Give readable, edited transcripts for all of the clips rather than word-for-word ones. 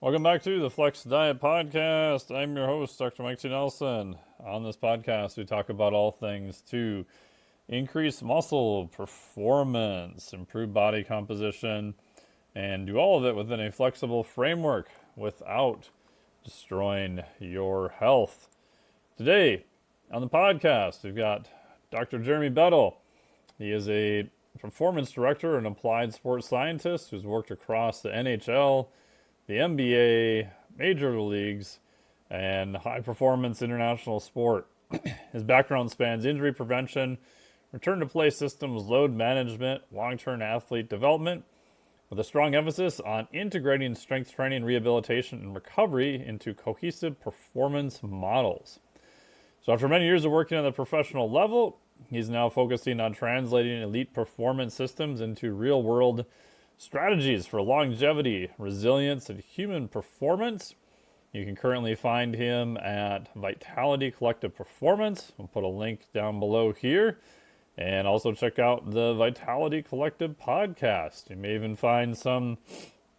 Welcome back to the Flex Diet Podcast. I'm your host, Dr. Mike T. Nelson. On this podcast, we talk about all things to increase muscle performance, improve body composition, and do all of it within a flexible framework without destroying your health. Today, on the podcast, we've got Dr. Jeremy Bettle. He is a performance director and applied sports scientist who's worked across the NHL, the NBA, major leagues, and high-performance international sport. His background spans injury prevention, return-to-play systems, load management, long-term athlete development, with a strong emphasis on integrating strength training, rehabilitation, and recovery into cohesive performance models. So after many years of working on the professional level, he's now focusing on translating elite performance systems into real-world strategies for longevity, resilience, and human performance. You can currently find him at Vitality Collective Performance. We'll put a link down below here. And also check out the Vitality Collective podcast. You may even find some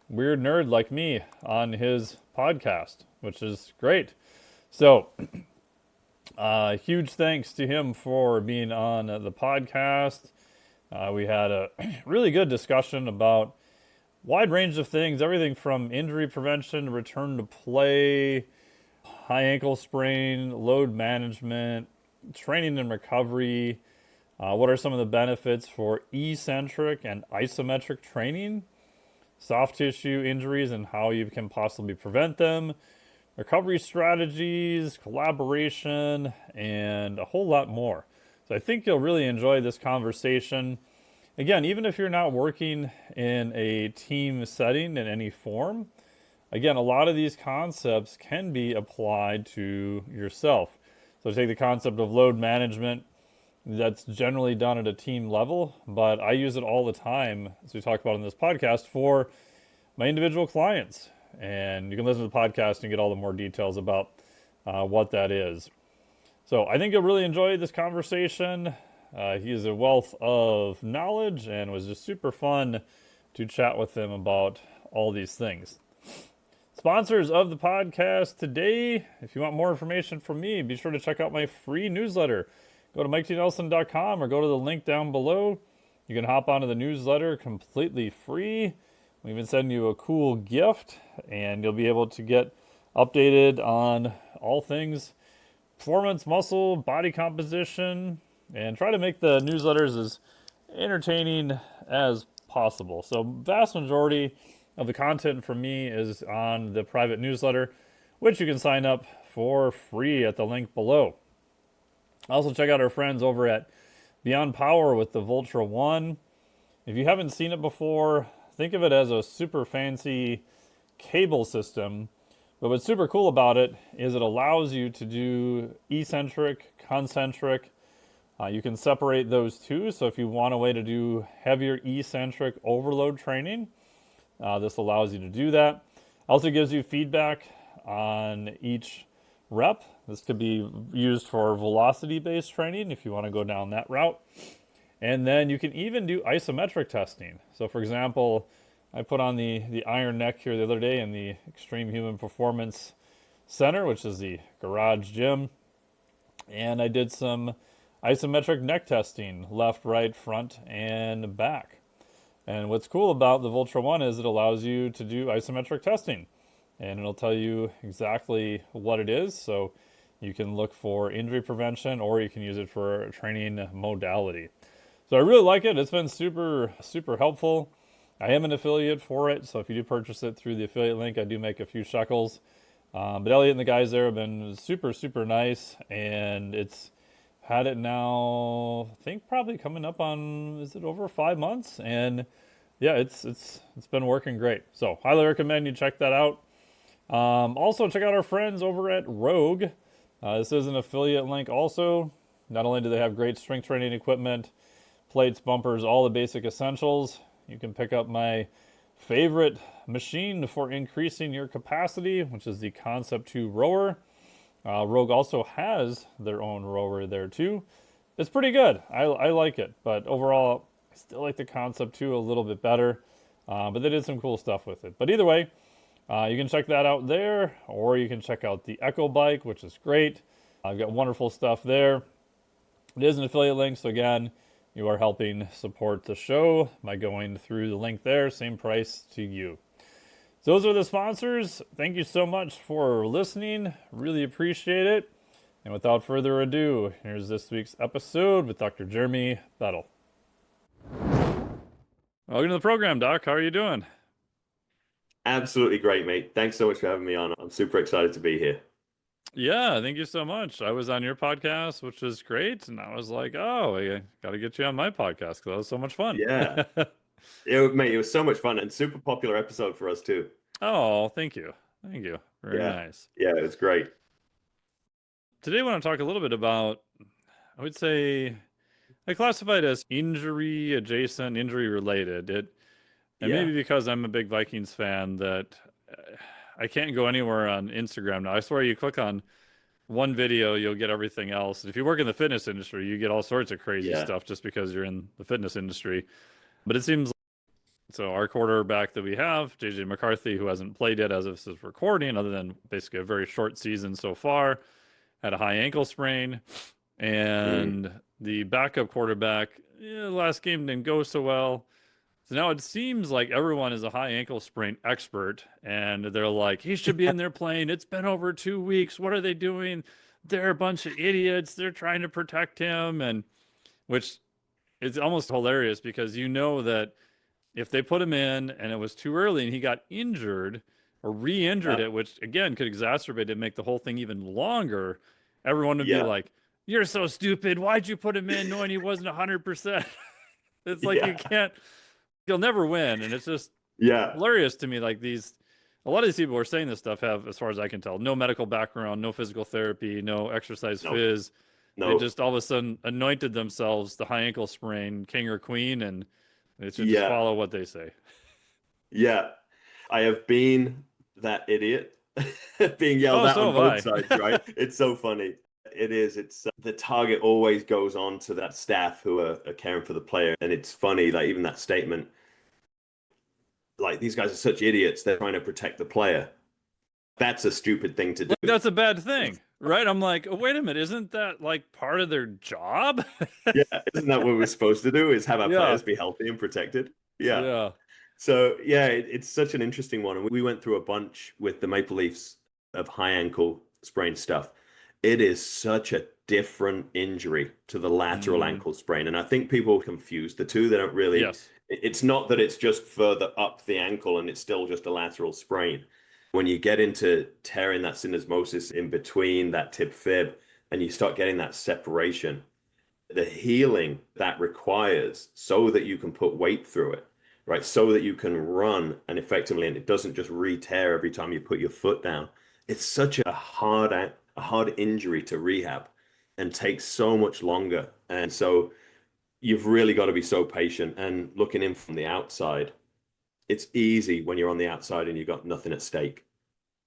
weird nerd like me on his podcast, which is great. So, huge thanks to him for being on the podcast. We had a really good discussion about wide range of things, everything from injury prevention, return to play, high ankle sprain, load management, training and recovery. What are some of the benefits for eccentric and isometric training, soft tissue injuries and how you can possibly prevent them, recovery strategies, collaboration, and a whole lot more. So I think you'll really enjoy this conversation. Again, even if you're not working in a team setting in any form, again, a lot of these concepts can be applied to yourself. So take the concept of load management. That's generally done at a team level, but I use it all the time, as we talk about in this podcast, for my individual clients. And you can listen to the podcast and get all the more details about what that is. So I think you'll really enjoy this conversation. He is a wealth of knowledge and was just super fun to chat with him about all these things. Sponsors of the podcast today, if you want more information from me, be sure to check out my free newsletter. Go to MikeTNelson.com or go to the link down below. You can hop onto the newsletter completely free. We even send you a cool gift, and you'll be able to get updated on all things performance, muscle, body composition, and try to make the newsletters as entertaining as possible. So vast majority of the content from me is on the private newsletter, which you can sign up for free at the link below. Also check out our friends over at Beyond Power with the Vultra One. If you haven't seen it before, think of it as a super fancy cable system. But what's super cool about it is it allows you to do eccentric, concentric. You can separate those two. So if you want a way to do heavier eccentric overload training, this allows you to do that. Also gives you feedback on each rep. This could be used for velocity-based training if you want to go down that route. And then you can even do isometric testing. So for example, I put on the iron neck here the other day in the Extreme Human Performance Center, which is the garage gym. And I did some isometric neck testing, left, right, front, and back. And what's cool about the Vultra One is it allows you to do isometric testing. And it'll tell you exactly what it is. So you can look for injury prevention or you can use it for a training modality. So I really like it. It's been super, super helpful. I am an affiliate for it. So if you do purchase it through the affiliate link, I do make a few shekels. But Elliot and the guys there have been super, super nice. And it's had it now, I think probably coming up on, is it over 5 months? And yeah, it's been working great. So highly recommend you check that out. Also, check out our friends over at Rogue. This is an affiliate link also. Not only do they have great strength training equipment, plates, bumpers, all the basic essentials, you can pick up my favorite machine for increasing your capacity, which is the Concept 2 rower. Rogue also has their own rower there too. It's pretty good. I like it, but overall, I still like the Concept 2 a little bit better. But they did some cool stuff with it. But either way, You can check that out there, or you can check out the Echo Bike, which is great. I've got wonderful stuff there. It is an affiliate link, so again, you are helping support the show by going through the link there, same price to you. So those are the sponsors. Thank you so much for listening. Really appreciate it. And without further ado, here's this week's episode with Dr. Jeremy Bettle. Welcome to the program, Doc. How are you doing? Absolutely great, mate. Thanks so much for having me on. I'm super excited to be here. Yeah, thank you so much. I was on your podcast, which was great. And I was like, oh, I got to get you on my podcast because that was so much fun. Yeah. Mate, it was so much fun and super popular episode for us too. Oh, thank you. Thank you. Very Yeah. nice. Yeah, it was great. Today, I want to talk a little bit about, I would say, I classify it as injury adjacent, injury related. And Yeah. maybe because I'm a big Vikings fan that I can't go anywhere on Instagram now. I swear you click on one video, you'll get everything else. And if you work in the fitness industry, you get all sorts of crazy Yeah. stuff just because you're in the fitness industry. But it seems so our quarterback that we have, JJ McCarthy, who hasn't played yet as of this recording, other than basically a very short season so far, had a high ankle sprain. And the backup quarterback, last game didn't go so well. So now it seems like everyone is a high ankle sprain expert, and they're like, he should be in there playing. It's been over 2 weeks. What are they doing? They're a bunch of idiots. They're trying to protect him, and which is almost hilarious because you know that if they put him in and it was too early and he got injured or re-injured Yeah. it, which again could exacerbate it and make the whole thing even longer, everyone would be Yeah. like, "You're so stupid. Why'd you put him in knowing he wasn't 100%?" It's like you Yeah. can't, you'll never win, and it's just Yeah. hilarious to me. Like these, a lot of these people who are saying this stuff have, as far as I can tell, no medical background, no physical therapy, no exercise No. phys. They No. just all of a sudden anointed themselves the high ankle sprain king or queen, and they should just Yeah. follow what they say. Yeah. I have been that idiot being yelled Oh, at so on have both I. sides, right? It's so funny. It is. It's the target always goes on to that staff who are caring for the player. And it's funny, like even that statement, like these guys are such idiots, they're trying to protect the player. That's a stupid thing to Like do. that's a bad thing, right? I'm like, oh, wait a minute, isn't that like part of their job? Yeah, isn't that what we're supposed to do? Is have our Yeah, players be healthy and protected? Yeah. yeah. So yeah, it's such an interesting one. And we went through a bunch with the Maple Leafs of high ankle sprain stuff. It is such a different injury to the lateral Mm, ankle sprain. And I think people confuse the two. They don't really, yes. it's not that it's just further up the ankle and it's still just a lateral sprain. When you get into tearing that syndesmosis in between that tib fib and you start getting that separation, the healing that requires so that you can put weight through it, right? So that you can run and effectively, and it doesn't just re-tear every time you put your foot down. It's such a hard injury to rehab and takes so much longer. And so you've really got to be so patient and looking in from the outside. It's easy when you're on the outside and you've got nothing at stake,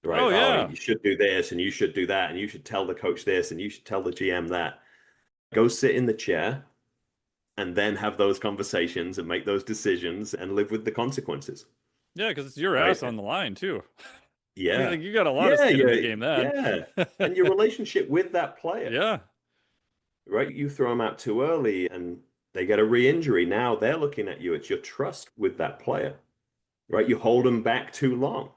right? Oh Oh, yeah. you should do this and you should do that and you should tell the coach this and you should tell the GM that. Go sit in the chair and then have those conversations and make those decisions and live with the consequences, Yeah, because it's your right? ass on the line too. Yeah. Like you got a lot of Yeah, skin in the yeah, game then. yeah. And your relationship with that player, Yeah. right? You throw them out too early and they get a re-injury. Now they're looking at you. It's your trust with that player, right? You hold them back too long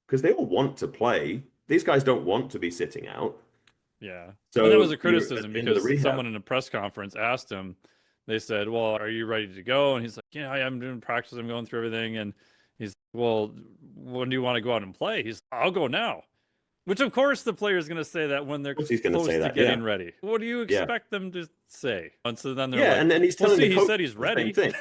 because they all want to play. These guys don't want to be sitting out. Yeah. And that was So a you're at criticism the end of the because rehab. someone in a press conference asked him, they said, "Well, are you ready to go?" And he's like, "Yeah, I'm doing practice. I'm going through everything." And he's, "Well, when do you want to go out and play?" He's, "I'll go now." Which, of course, the player is going to say that when Of they're course he's going to close say to that. Yeah. getting ready. What do you Yeah. expect them to say? And so then they're Yeah. like, And then he's "Well, telling the see, he coach said he's the same ready." thing.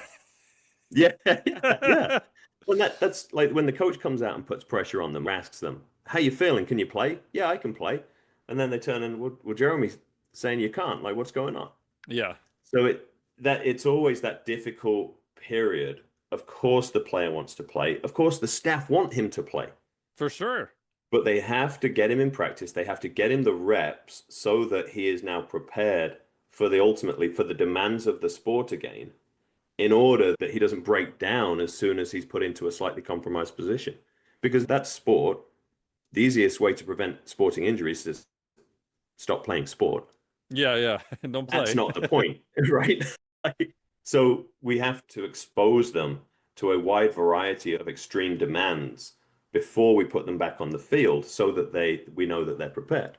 Yeah. Yeah. Yeah. Well, that's like when the coach comes out and puts pressure on them, asks them, "How you feeling? Can you play?" "Yeah, I can play." And then they turn and, "Well, Jeremy's saying you can't. Like, what's going on?" Yeah, So it's always that difficult period. Of course, the player wants to play. Of course, the staff want him to play, for sure. but they have to get him in practice. They have to get him the reps so that he is now prepared for the demands of the sport again, in order that he doesn't break down as soon as he's put into a slightly compromised position. Because that's sport. The easiest way to prevent sporting injuries is stop playing sport. Yeah, yeah. Don't That's play. not the point, right? So we have to expose them to a wide variety of extreme demands before we put them back on the field so that we know that they're prepared,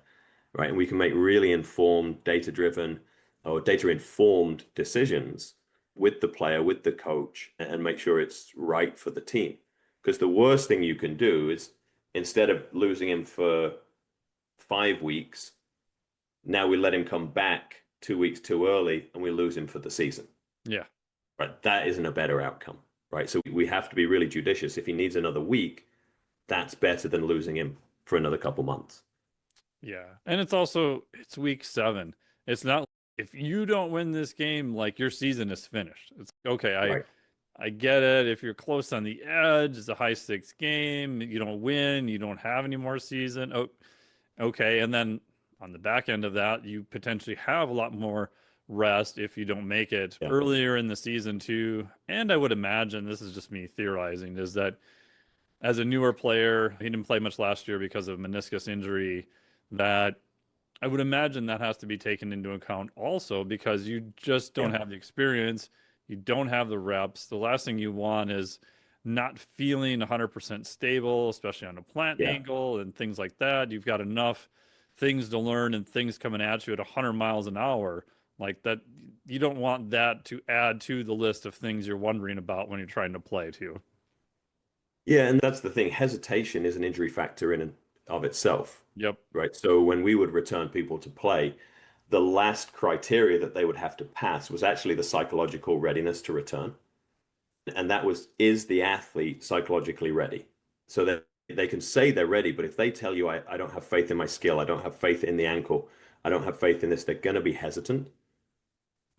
right? And we can make really informed, data-driven or data-informed decisions with the player, with the coach, and make sure it's right for the team. Because the worst thing you can do is instead of losing him for 5 weeks, now we let him come back 2 weeks too early and we lose him for the season. Yeah. Right. That isn't a better outcome. Right. So we have to be really judicious. If he needs another week, that's better than losing him for another couple months. Yeah. And it's week 7. It's not if you don't win this game, like your season is finished. It's okay. Right. I get it. If you're close on the edge, it's a high stakes game. You don't win, you don't have any more season. Oh, okay. And then on the back end of that, you potentially have a lot more rest if you don't make it Yeah. earlier in the season too. And I would imagine, this is just me theorizing, is that as a newer player, he didn't play much last year because of meniscus injury, that I would imagine that has to be taken into account also because you just don't Yeah. have the experience. You don't have the reps. The last thing you want is not feeling 100% stable, especially on a plant Yeah. angle and things like that. You've got enough things to learn and things coming at you at 100 miles an hour. Like that, you don't want that to add to the list of things you're wondering about when you're trying to play too. Yeah. And that's the thing. Hesitation is an injury factor in and of itself. Yep. Right. So when we would return people to play, the last criteria that they would have to pass was actually the psychological readiness to return. And that was, is the athlete psychologically ready? So that they can say they're ready, but if they tell you, I don't have faith in my skill, I don't have faith in the ankle, I don't have faith in this, they're going to be hesitant.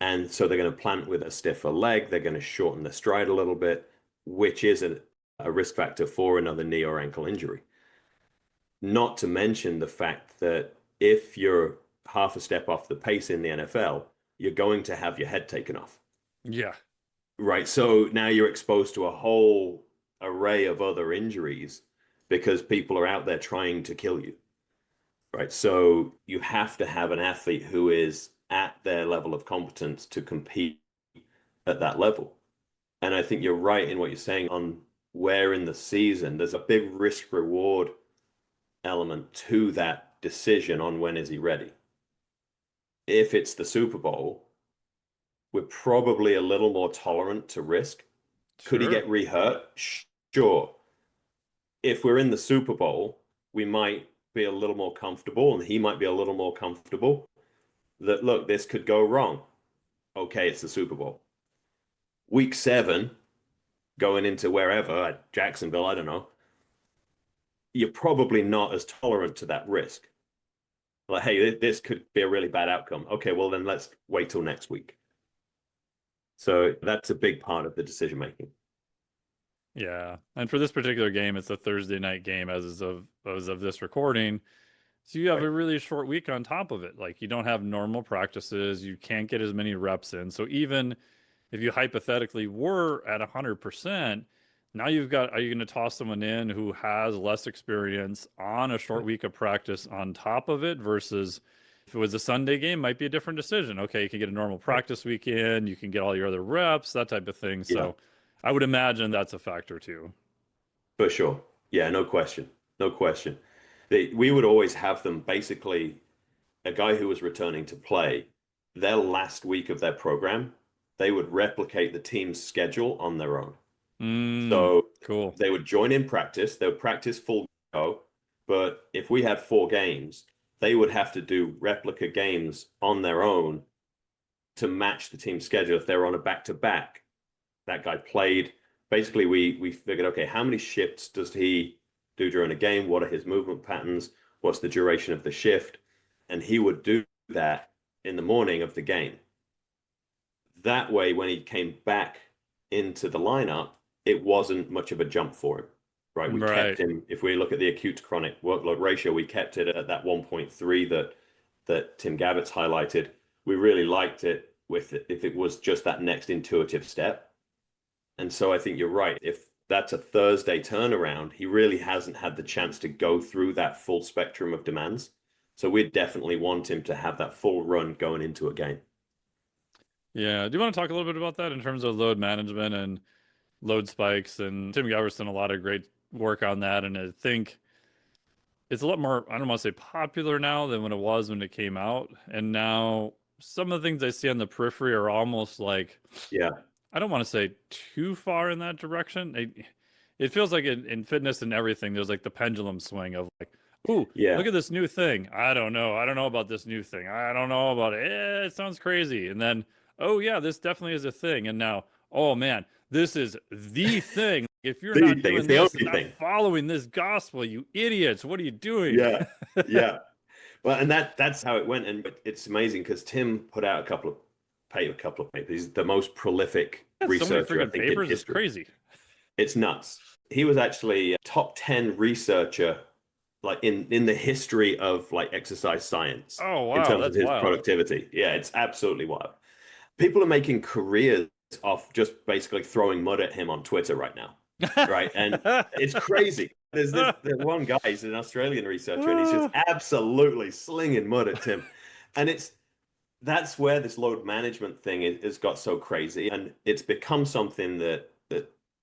And so they're going to plant with a stiffer leg, they're going to shorten the stride a little bit, which is a risk factor for another knee or ankle injury. Not to mention the fact that if you're half a step off the pace in the NFL, you're going to have your head taken off. Yeah. Right. So now you're exposed to a whole array of other injuries because people are out there trying to kill you. Right. So you have to have an athlete who is at their level of competence to compete at that level. And I think you're right in what you're saying on where in the season there's a big risk reward element to that decision on when is he ready. If it's the Super Bowl, we're probably a little more tolerant to risk. Could he Sure. get rehurt? Sure. If we're in the Super Bowl, we might be a little more comfortable, and he might be a little more comfortable that, look, this could go wrong. Okay, it's the Super Bowl. Week 7, going into wherever, Jacksonville, I don't know, you're probably not as tolerant to that risk. Like, hey, this could be a really bad outcome. Okay, well, then let's wait till next week. So that's a big part of the decision making. Yeah. And for this particular game, it's a Thursday night game as of this recording. So you have Right. a really short week on top of it. Like you don't have normal practices, you can't get as many reps in. So even if you hypothetically were at 100%, now you've got, are you going to toss someone in who has less experience on a short week of practice on top of it versus if it was a Sunday game, might be a different decision. Okay, you can get a normal Right. practice weekend, you can get all your other reps, that type of thing. Yeah. So I would imagine that's a factor too. For sure. Yeah, no question. No question. We would always have them basically a guy who was returning to play, their last week of their program, they would replicate the team's schedule on their own. Mm, So cool. they would join in practice, they would practice full go, but if we had 4 games, they would have to do replica games on their own to match the team's schedule. If they were on a back-to-back, that guy played. Basically, we figured, okay, how many shifts does he do during a game? What are his movement patterns? What's the duration of the shift? And he would do that in the morning of the game. That way, when he came back into the lineup, it wasn't much of a jump for him, right? We kept Right. him, if we look at the acute to chronic workload ratio, we kept it at that 1.3 that Tim Gabbard's highlighted. We really liked it if it was just that next intuitive step. And so I think you're right. If that's a Thursday turnaround, he really hasn't had the chance to go through that full spectrum of demands. So we'd definitely want him to have that full run going into a game. Yeah. Do you want to talk a little bit about that in terms of load management and load spikes? And Tim Galbraith's done a lot of great work on that. And I think it's a lot more, I don't want to say popular now than when it was when it came out. And now some of the things I see on the periphery are almost like, Yeah. I don't want to say too far in that direction. It feels like in fitness and everything, there's like the pendulum swing of like, ooh, Yeah. look at this new thing. I don't know. I don't know about this new thing. I don't know about it. It sounds crazy. And then, oh yeah, this definitely is a thing. And now, oh man, this is the thing. If you're The not thing, it's doing the this and only not thing. following this gospel, you idiots, what are you doing? Yeah. Yeah. Well, and that's how it went. And it's amazing because Tim put out a couple of papers. He's the most prolific That's so many researcher, I freaking think, in papers. It's history. crazy. It's nuts. He was actually a top 10 researcher like in the history of like exercise science Oh in wow, terms of that's his wild. productivity. Yeah, it's absolutely wild. People are making careers off just basically throwing mud at him on Twitter right now, right? And it's crazy. There's one guy, he's an Australian researcher, and he's just absolutely slinging mud at Tim. And that's where this load management thing has got so crazy, and it's become something that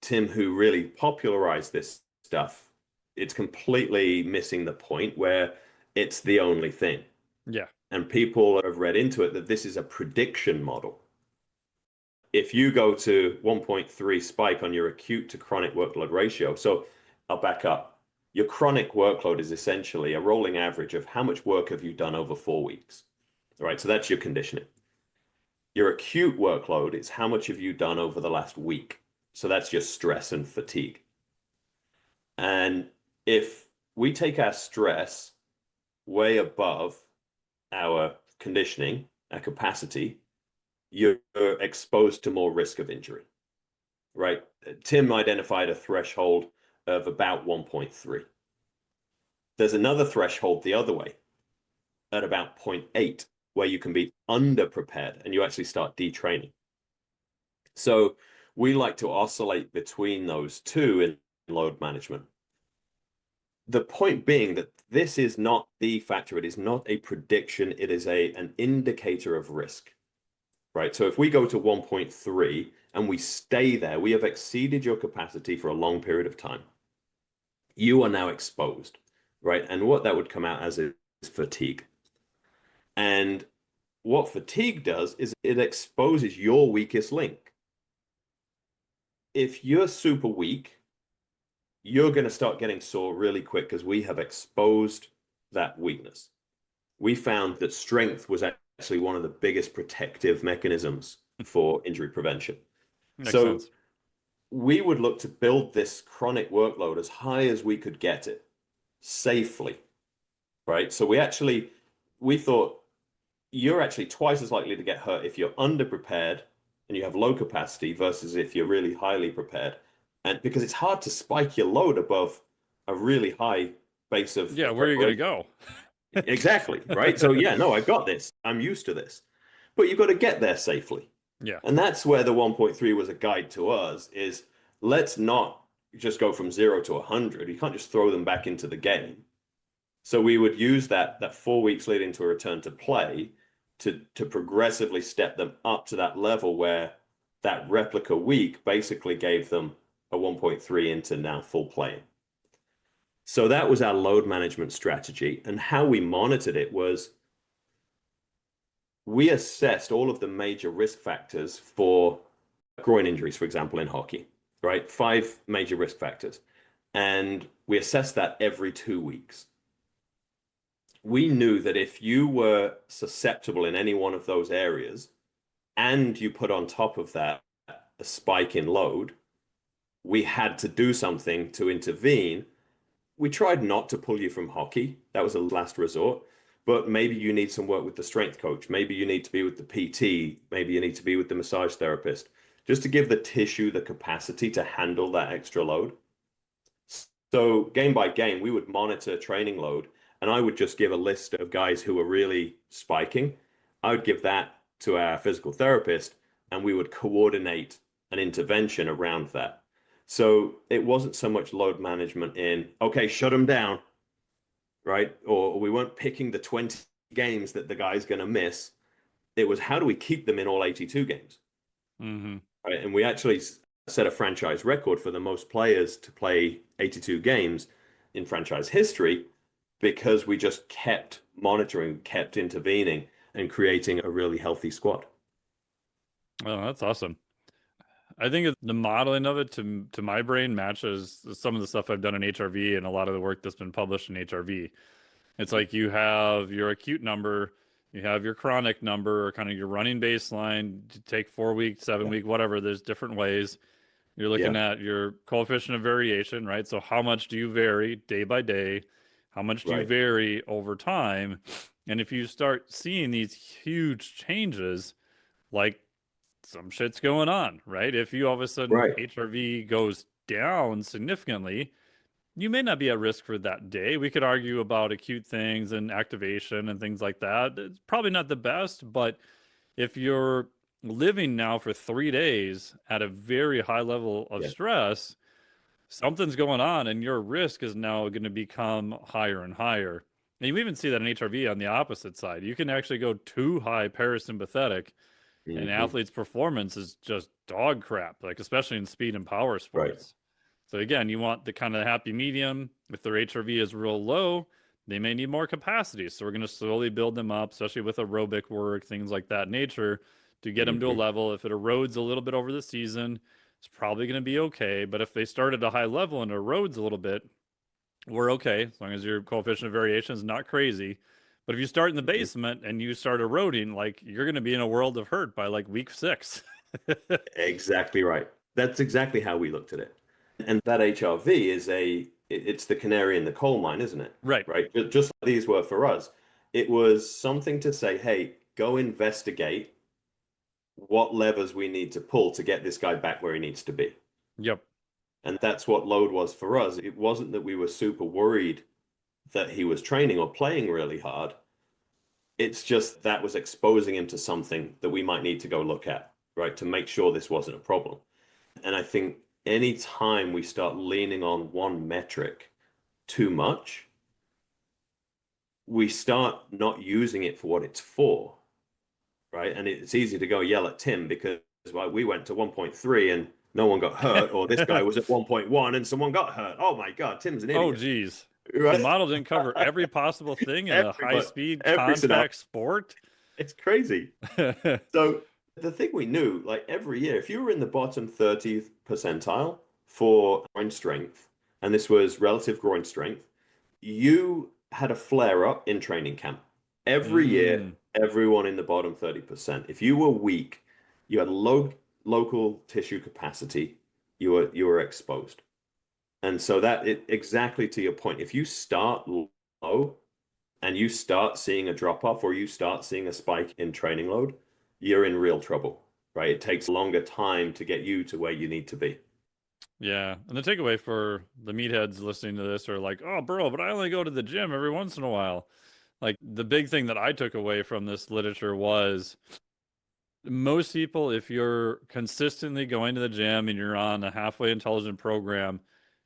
Tim, who really popularized this stuff, it's completely missing the point where it's the only thing. Yeah. And people have read into it that this is a prediction model. If you go to 1.3 spike on your acute to chronic workload ratio, so I'll back up. Your chronic workload is essentially a rolling average of how much work have you done over 4 weeks, right? So that's your conditioning. Your acute workload is how much have you done over the last week. So that's your stress and fatigue. And if we take our stress way above our conditioning, our capacity, you're exposed to more risk of injury, right? Tim identified a threshold of about 1.3. There's another threshold the other way at about 0.8, where you can be underprepared and you actually start detraining. So we like to oscillate between those two in load management. The point being that this is not the factor, it is not a prediction, it is an indicator of risk, right? So if we go to 1.3 and we stay there, we have exceeded your capacity for a long period of time. You are now exposed, right? And what that would come out as is fatigue. And what fatigue does is it exposes your weakest link. If you're super weak, you're going to start getting sore really quick because we have exposed that weakness. We found that strength was actually one of the biggest protective mechanisms for injury prevention. Makes So sense. we would look to build this chronic workload as high as we could get it safely, right? So we thought you're actually twice as likely to get hurt if you're underprepared and you have low capacity versus if you're really highly prepared. And because it's hard to spike your load above a really high base Yeah, of where are you gonna preparation. go? Exactly, right? So yeah, no, I've got this. I'm used to this. But you've got to get there safely. Yeah. And that's where the 1.3 was a guide to us is let's not just go from 0 to 100. You can't just throw them back into the game. So we would use that 4 weeks leading to a return to play to progressively step them up to that level where that replica week basically gave them a 1.3 into now full play. So that was our load management strategy. And how we monitored it was we assessed all of the major risk factors for groin injuries, for example, in hockey, right? 5 major risk factors. And we assessed that every 2 weeks. We knew that if you were susceptible in any one of those areas and you put on top of that a spike in load, we had to do something to intervene. We tried not to pull you from hockey. That was a last resort. But maybe you need some work with the strength coach. Maybe you need to be with the PT. Maybe you need to be with the massage therapist, just to give the tissue the capacity to handle that extra load. So game by game, we would monitor training load, and I would just give a list of guys who were really spiking. I would give that to our physical therapist, and we would coordinate an intervention around that. So it wasn't so much load management in, okay, shut them down, right? Or we weren't picking the 20 games that the guy's going to miss. It was how do we keep them in all 82 games? Mm-hmm. Right? And we actually set a franchise record for the most players to play 82 games in franchise history because we just kept monitoring, kept intervening, and creating a really healthy squad. Oh, that's awesome. I think the modeling of it to my brain matches some of the stuff I've done in HRV and a lot of the work that's been published in HRV. It's like you have your acute number, you have your chronic number, or kind of your running baseline, to take 4 week, 7 week, whatever. There's different ways. You're looking Yeah, at your coefficient of variation, right? So how much do you vary day by day? How much do you right, vary over time? And if you start seeing these huge changes, like some shit's going on, right? If you all of a sudden right. HRV goes down significantly, you may not be at risk for that day. We could argue about acute things and activation and things like that. It's probably not the best, but if you're living now for 3 days at a very high level of Yeah, stress, something's going on and your risk is now going to become higher and higher. And you even see that in HRV on the opposite side. You can actually go too high parasympathetic and hmm, athletes' performance is just dog crap, like especially in speed and power right. sports. So again, you want the kind of happy medium. If their HRV is real low, they may need more capacity. So we're going to slowly build them up, especially with aerobic work, things like that nature, to get them to a Hmm. level. If it erodes a little bit over the season, it's probably going to be okay. But if they start at a high level and erodes a little bit, we're okay as long as your coefficient of variation is not crazy. But if you start in the Hmm. basement and you start eroding, like you're going to be in a world of hurt by like week 6. Exactly right. That's exactly how we looked at it. And that HRV is it's the canary in the coal mine, isn't it? Right. Right. Just like these were for us. It was something to say, hey, go investigate what levers we need to pull to get this guy back where he needs to be. Yep. And that's what load was for us. It wasn't that we were super worried that he was training or playing really hard. It's just that was exposing him to something that we might need to go look at, right, to make sure this wasn't a problem. And I think any time we start leaning on one metric too much, we start not using it for what it's for, right? And it's easy to go yell at Tim because well, we went to 1.3 and no one got hurt, or this guy was at 1.1 and someone got hurt. Oh my God, Tim's an Oh, idiot, geez. The right? model didn't cover every possible thing in a high Everybody, speed every scenario, contact sport. it's crazy. So the thing we knew, like every year, if you were in the bottom 30th percentile for groin strength, and this was relative groin strength, you had a flare up in training camp. Every year, Mm, everyone in the bottom 30%. If you were weak, you had low local tissue capacity, you were exposed. And so exactly to your point, if you start low and you start seeing a drop off or you start seeing a spike in training load, you're in real trouble, right? It takes a longer time to get you to where you need to be. yeah. And the takeaway for the meatheads listening to this are like, oh, bro, but I only go to the gym every once in a while. Like the big thing that I took away from this literature was most people, if you're consistently going to the gym and you're on a halfway intelligent program,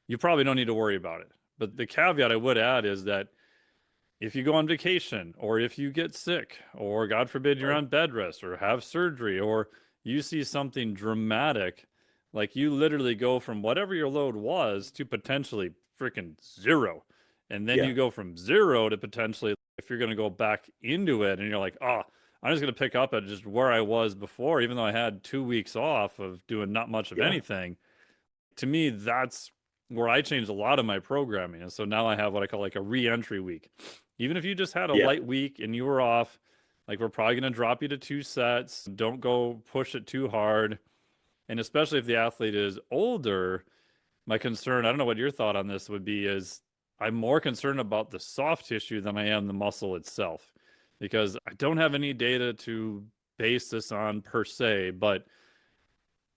you probably don't need to worry about it. But the caveat I would add is that if you go on vacation or if you get sick or God forbid you're Right. on bed rest or have surgery or you see something dramatic, like you literally go from whatever your load was to potentially freaking zero. And then Yeah. you go from zero to potentially, if you're going to go back into it and you're like, oh, I'm just going to pick up at just where I was before, even though I had 2 weeks off of doing not much of Yeah. anything. To me, that's where I changed a lot of my programming. And so now I have what I call like a re-entry week. Even if you just had a Yeah. light week and you were off, like we're probably going to drop you to 2 sets. Don't go push it too hard. And especially if the athlete is older, my concern, I don't know what your thought on this would be, is I'm more concerned about the soft tissue than I am the muscle itself because I don't have any data to base this on per se, but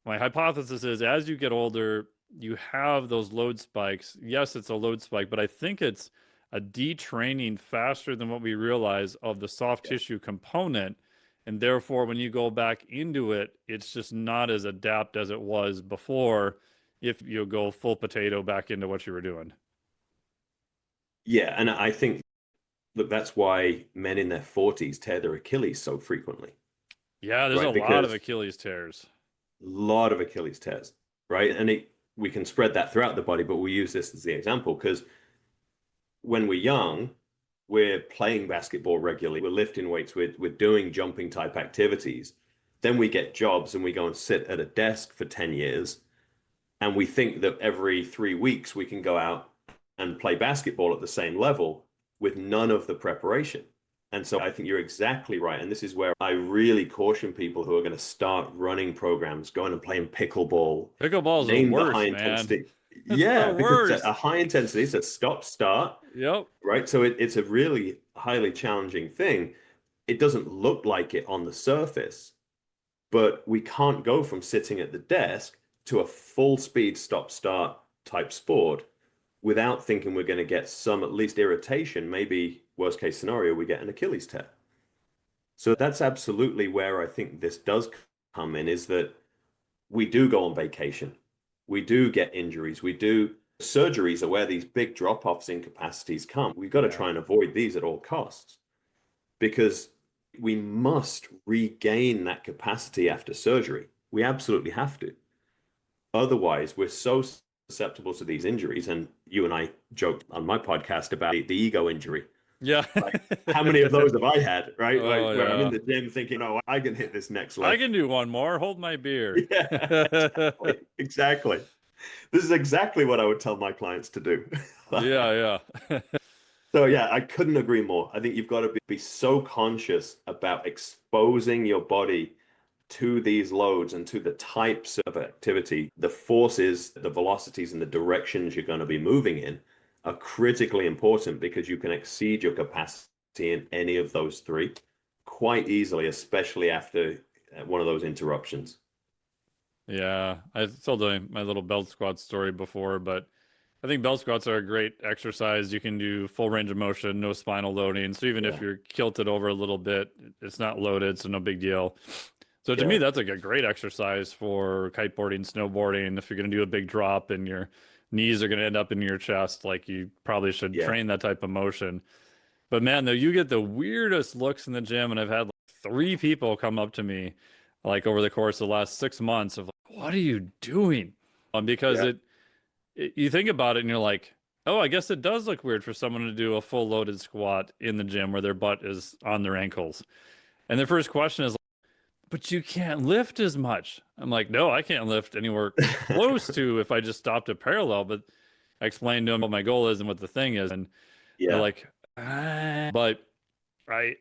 my hypothesis is as you get older, you have those load spikes. Yes, it's a load spike, but I think it's a detraining faster than what we realize of the soft Yeah. tissue component. And therefore, when you go back into it, it's just not as adept as it was before if you go full potato back into what you were doing. Yeah, and I think, look, that's why men in their 40s tear their Achilles so frequently, Yeah, there's a right? lot of Because Achilles tears. a lot of Achilles tears, right? And we can spread that throughout the body, but we use this as the example because when we're young, we're playing basketball regularly, we're lifting weights, we're doing jumping type activities. Then we get jobs and we go and sit at a desk for 10 years. And we think that every 3 weeks we can go out and play basketball at the same level with none of the preparation. And so I think you're exactly right. And this is where I really caution people who are going to start running programs, going and playing pickleball, Pickleball's the name the high worst, man. intensity. It's the Yeah, because it's a worst. high intensity, it's a stop start, Yep. right? So it's a really highly challenging thing. It doesn't look like it on the surface, but we can't go from sitting at the desk to a full speed stop start type sport without thinking we're going to get some at least irritation. Maybe worst case scenario, we get an Achilles tear. So that's absolutely where I think this does come in, is that we do go on vacation. We do get injuries. We do surgeries are where these big drop-offs in capacities come. We've got to Yeah. try and avoid these at all costs because we must regain that capacity after surgery. We absolutely have to. Otherwise, we're so susceptible to these injuries. And you and I joked on my podcast about the ego injury. Yeah. Like, how many of those have I had, right? Oh, Like, where I'm in yeah. the gym thinking, oh, I can hit this next I lift. can do one more. Hold my beer. Yeah, exactly. Exactly. This is exactly what I would tell my clients to do. Yeah, yeah. So yeah, I couldn't agree more. I think you've got to be so conscious about exposing your body to these loads and to the types of activity. The forces, the velocities, and the directions you're going to be moving in are critically important because you can exceed your capacity in any of those three quite easily, especially after one of those interruptions. Yeah. I told my little belt squat story before, but I think belt squats are a great exercise. You can do full range of motion, no spinal loading. So even if Yeah, you're kilted over a little bit, it's not loaded, so no big deal. So to me, yeah, that's like a great exercise for kiteboarding, snowboarding. If you're going to do a big drop and your knees are going to end up in your chest, like you probably should yeah. train that type of motion. But man, though, you get the weirdest looks in the gym, and I've had like 3 people come up to me like over the course of the last 6 months of like, what are you doing? Because Yeah. you think about it and you're like, oh, I guess it does look weird for someone to do a full loaded squat in the gym where their butt is on their ankles. And their first question is, but you can't lift as much. I'm like, no, I can't lift anywhere close to if I just stopped at parallel. But I explained to them what my goal is and what the thing is. And they're Yeah. like, ah. But I,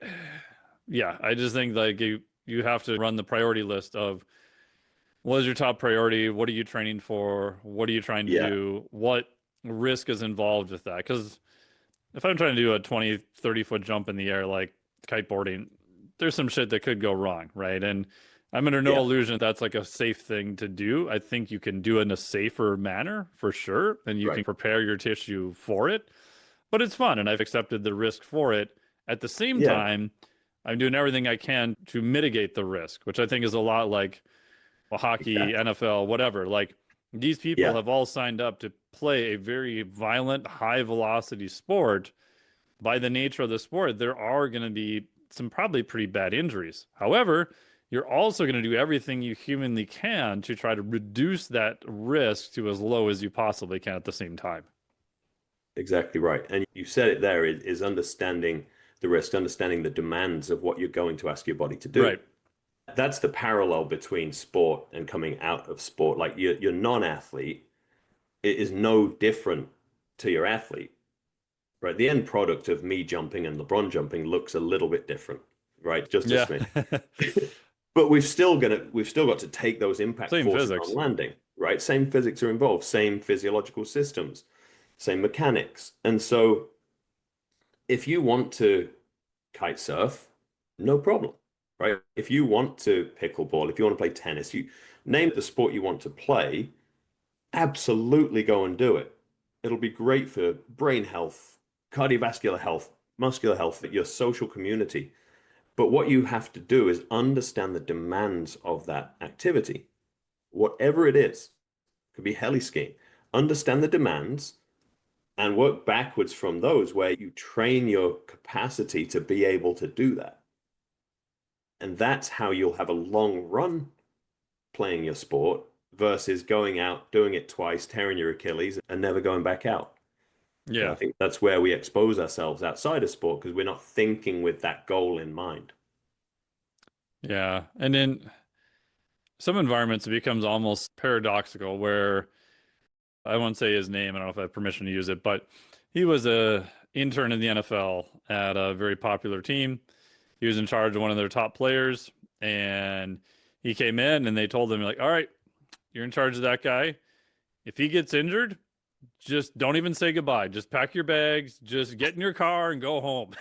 yeah, I just think like you have to run the priority list of what is your top priority? What are you training for? What are you trying to Yeah. do? What risk is involved with that? Because if I'm trying to do a 20, 30-foot jump in the air, like kiteboarding, there's some shit that could go wrong, right? And I'm under no Yeah. illusion that's like a safe thing to do. I think you can do it in a safer manner for sure, and you can Right. prepare your tissue for it. But it's fun, and I've accepted the risk for it. At the same Yeah. time, I'm doing everything I can to mitigate the risk, which I think is a lot like well, hockey, Exactly. NFL, whatever. Like these people Yeah. have all signed up to play a very violent, high velocity sport. By the nature of the sport, there are going to be some probably pretty bad injuries. However, you're also going to do everything you humanly can to try to reduce that risk to as low as you possibly can at the same time. Exactly right. And you said it there is understanding the risk, understanding the demands of what you're going to ask your body to do. Right. That's the parallel between sport and coming out of sport. Like your non-athlete is no different to your athlete, right? The end product of me jumping and LeBron jumping looks a little bit different, right? Just a Yeah. smidge. But we've still got to take those impact Same forces on physics. landing, right? Same physics are involved, same physiological systems, same mechanics. And so if you want to kite surf, no problem, right? If you want to pickleball, if you want to play tennis, you name the sport you want to play, absolutely go and do it. It'll be great for brain health, cardiovascular health, muscular health, your social community. But what you have to do is understand the demands of that activity, whatever it is. could be heli skiing. Understand the demands and work backwards from those where you train your capacity to be able to do that. And that's how you'll have a long run playing your sport versus going out, doing it twice, tearing your Achilles, and never going back out. And I Yeah. think that's where we expose ourselves outside of sport because we're not thinking with that goal in mind. Yeah. And in some environments, it becomes almost paradoxical where I won't say his name. I don't know if I have permission to use it, but he was a intern in the NFL at a very popular team. He was in charge of one of their top players, and he came in and they told him like, "All right, you're in charge of that guy. If he gets injured, just don't even say goodbye. Just pack your bags, just get in your car and go home."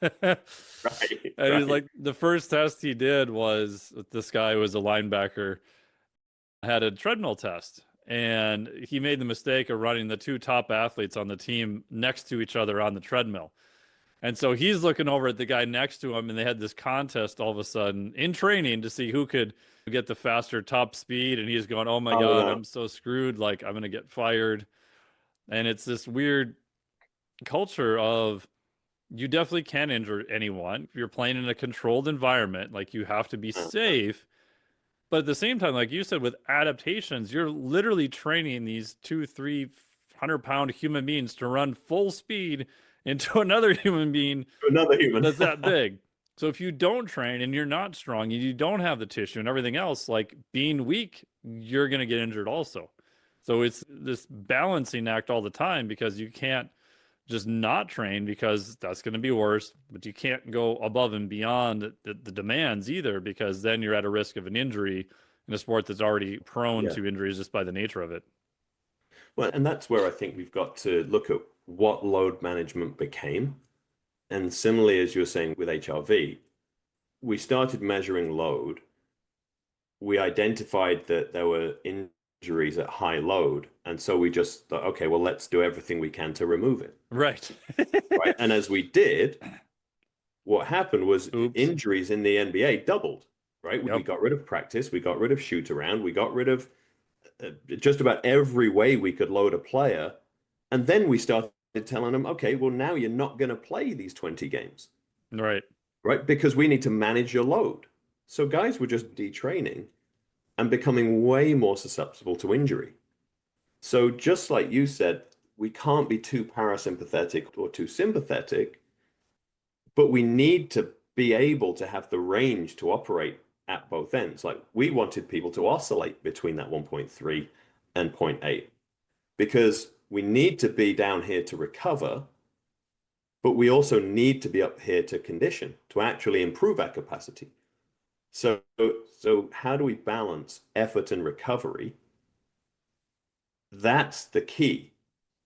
Right, And he's right. like, the first test he did was this guy was a linebacker, had a treadmill test. And he made the mistake of running the two top athletes on the team next to each other on the treadmill. And so he's looking over at the guy next to him, and they had this contest all of a sudden in training to see who could get the faster top speed. And he's going, "Oh my Oh God, no. I'm so screwed. Like, I'm going to get fired." And it's this weird culture of you definitely can injure anyone. If you're playing in a controlled environment, like you have to be safe. But at the same time, like you said, with adaptations, you're literally training these 200-300 pound human beings to run full speed into another human being Another human. that's that big. So if you don't train and you're not strong and you don't have the tissue and everything else, like being weak, you're going to get injured also. So it's this balancing act all the time because you can't just not train because that's going to be worse, but you can't go above and beyond the demands either because then you're at a risk of an injury in a sport that's already prone Yeah. to injuries just by the nature of it. Well, and that's where I think we've got to look at what load management became. And similarly, as you were saying with HRV, we started measuring load. We identified that there were injuries at high load. And so we just thought, okay, well, let's do everything we can to remove it. Right. Right. And as we did, what happened was Oops. injuries in the NBA doubled, right? We Yep. got rid of practice, we got rid of shoot around, we got rid of just about every way we could load a player. And then we started telling them, okay, well, now you're not going to play these 20 games, Right. right? Because we need to manage your load. So guys were just detraining and becoming way more susceptible to injury. So just like you said, we can't be too parasympathetic or too sympathetic, but we need to be able to have the range to operate at both ends. Like we wanted people to oscillate between that 1.3 and zero point 0.8 because we need to be down here to recover, but we also need to be up here to condition to actually improve our capacity. So how do we balance effort and recovery? That's the key.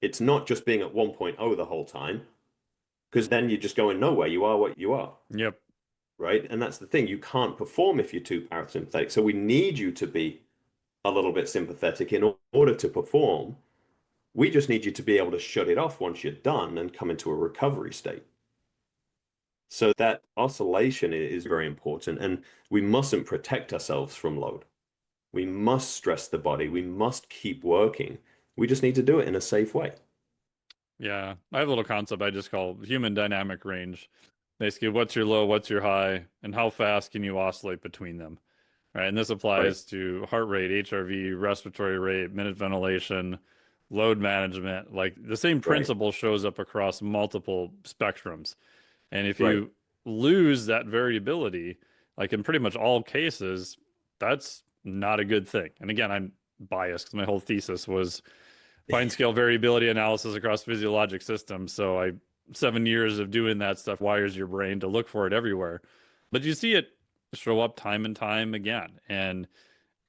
It's not just being at 1.0 the whole time, because then you're just going nowhere. You are what you are. Yep. Right? And that's the thing. You can't perform if you're too parasympathetic. So we need you to be a little bit sympathetic in order to perform. We just need you to be able to shut it off once you're done and come into a recovery state. So that oscillation is very important. And we mustn't protect ourselves from load. We must stress the body. We must keep working. We just need to do it in a safe way. Yeah. I have a little concept I just call human dynamic range. Basically, what's your low, what's your high, and how fast can you oscillate between them? Right. And this Right. applies to heart rate, HRV, respiratory rate, minute ventilation, load management. Like the same Right. principle shows up across multiple spectrums. And if Right. you lose that variability, like in pretty much all cases, that's not a good thing. And again, I'm biased because my whole thesis was fine scale variability analysis across physiologic systems. So 7 years of doing that stuff wires your brain to look for it everywhere. But you see it show up time and time again. And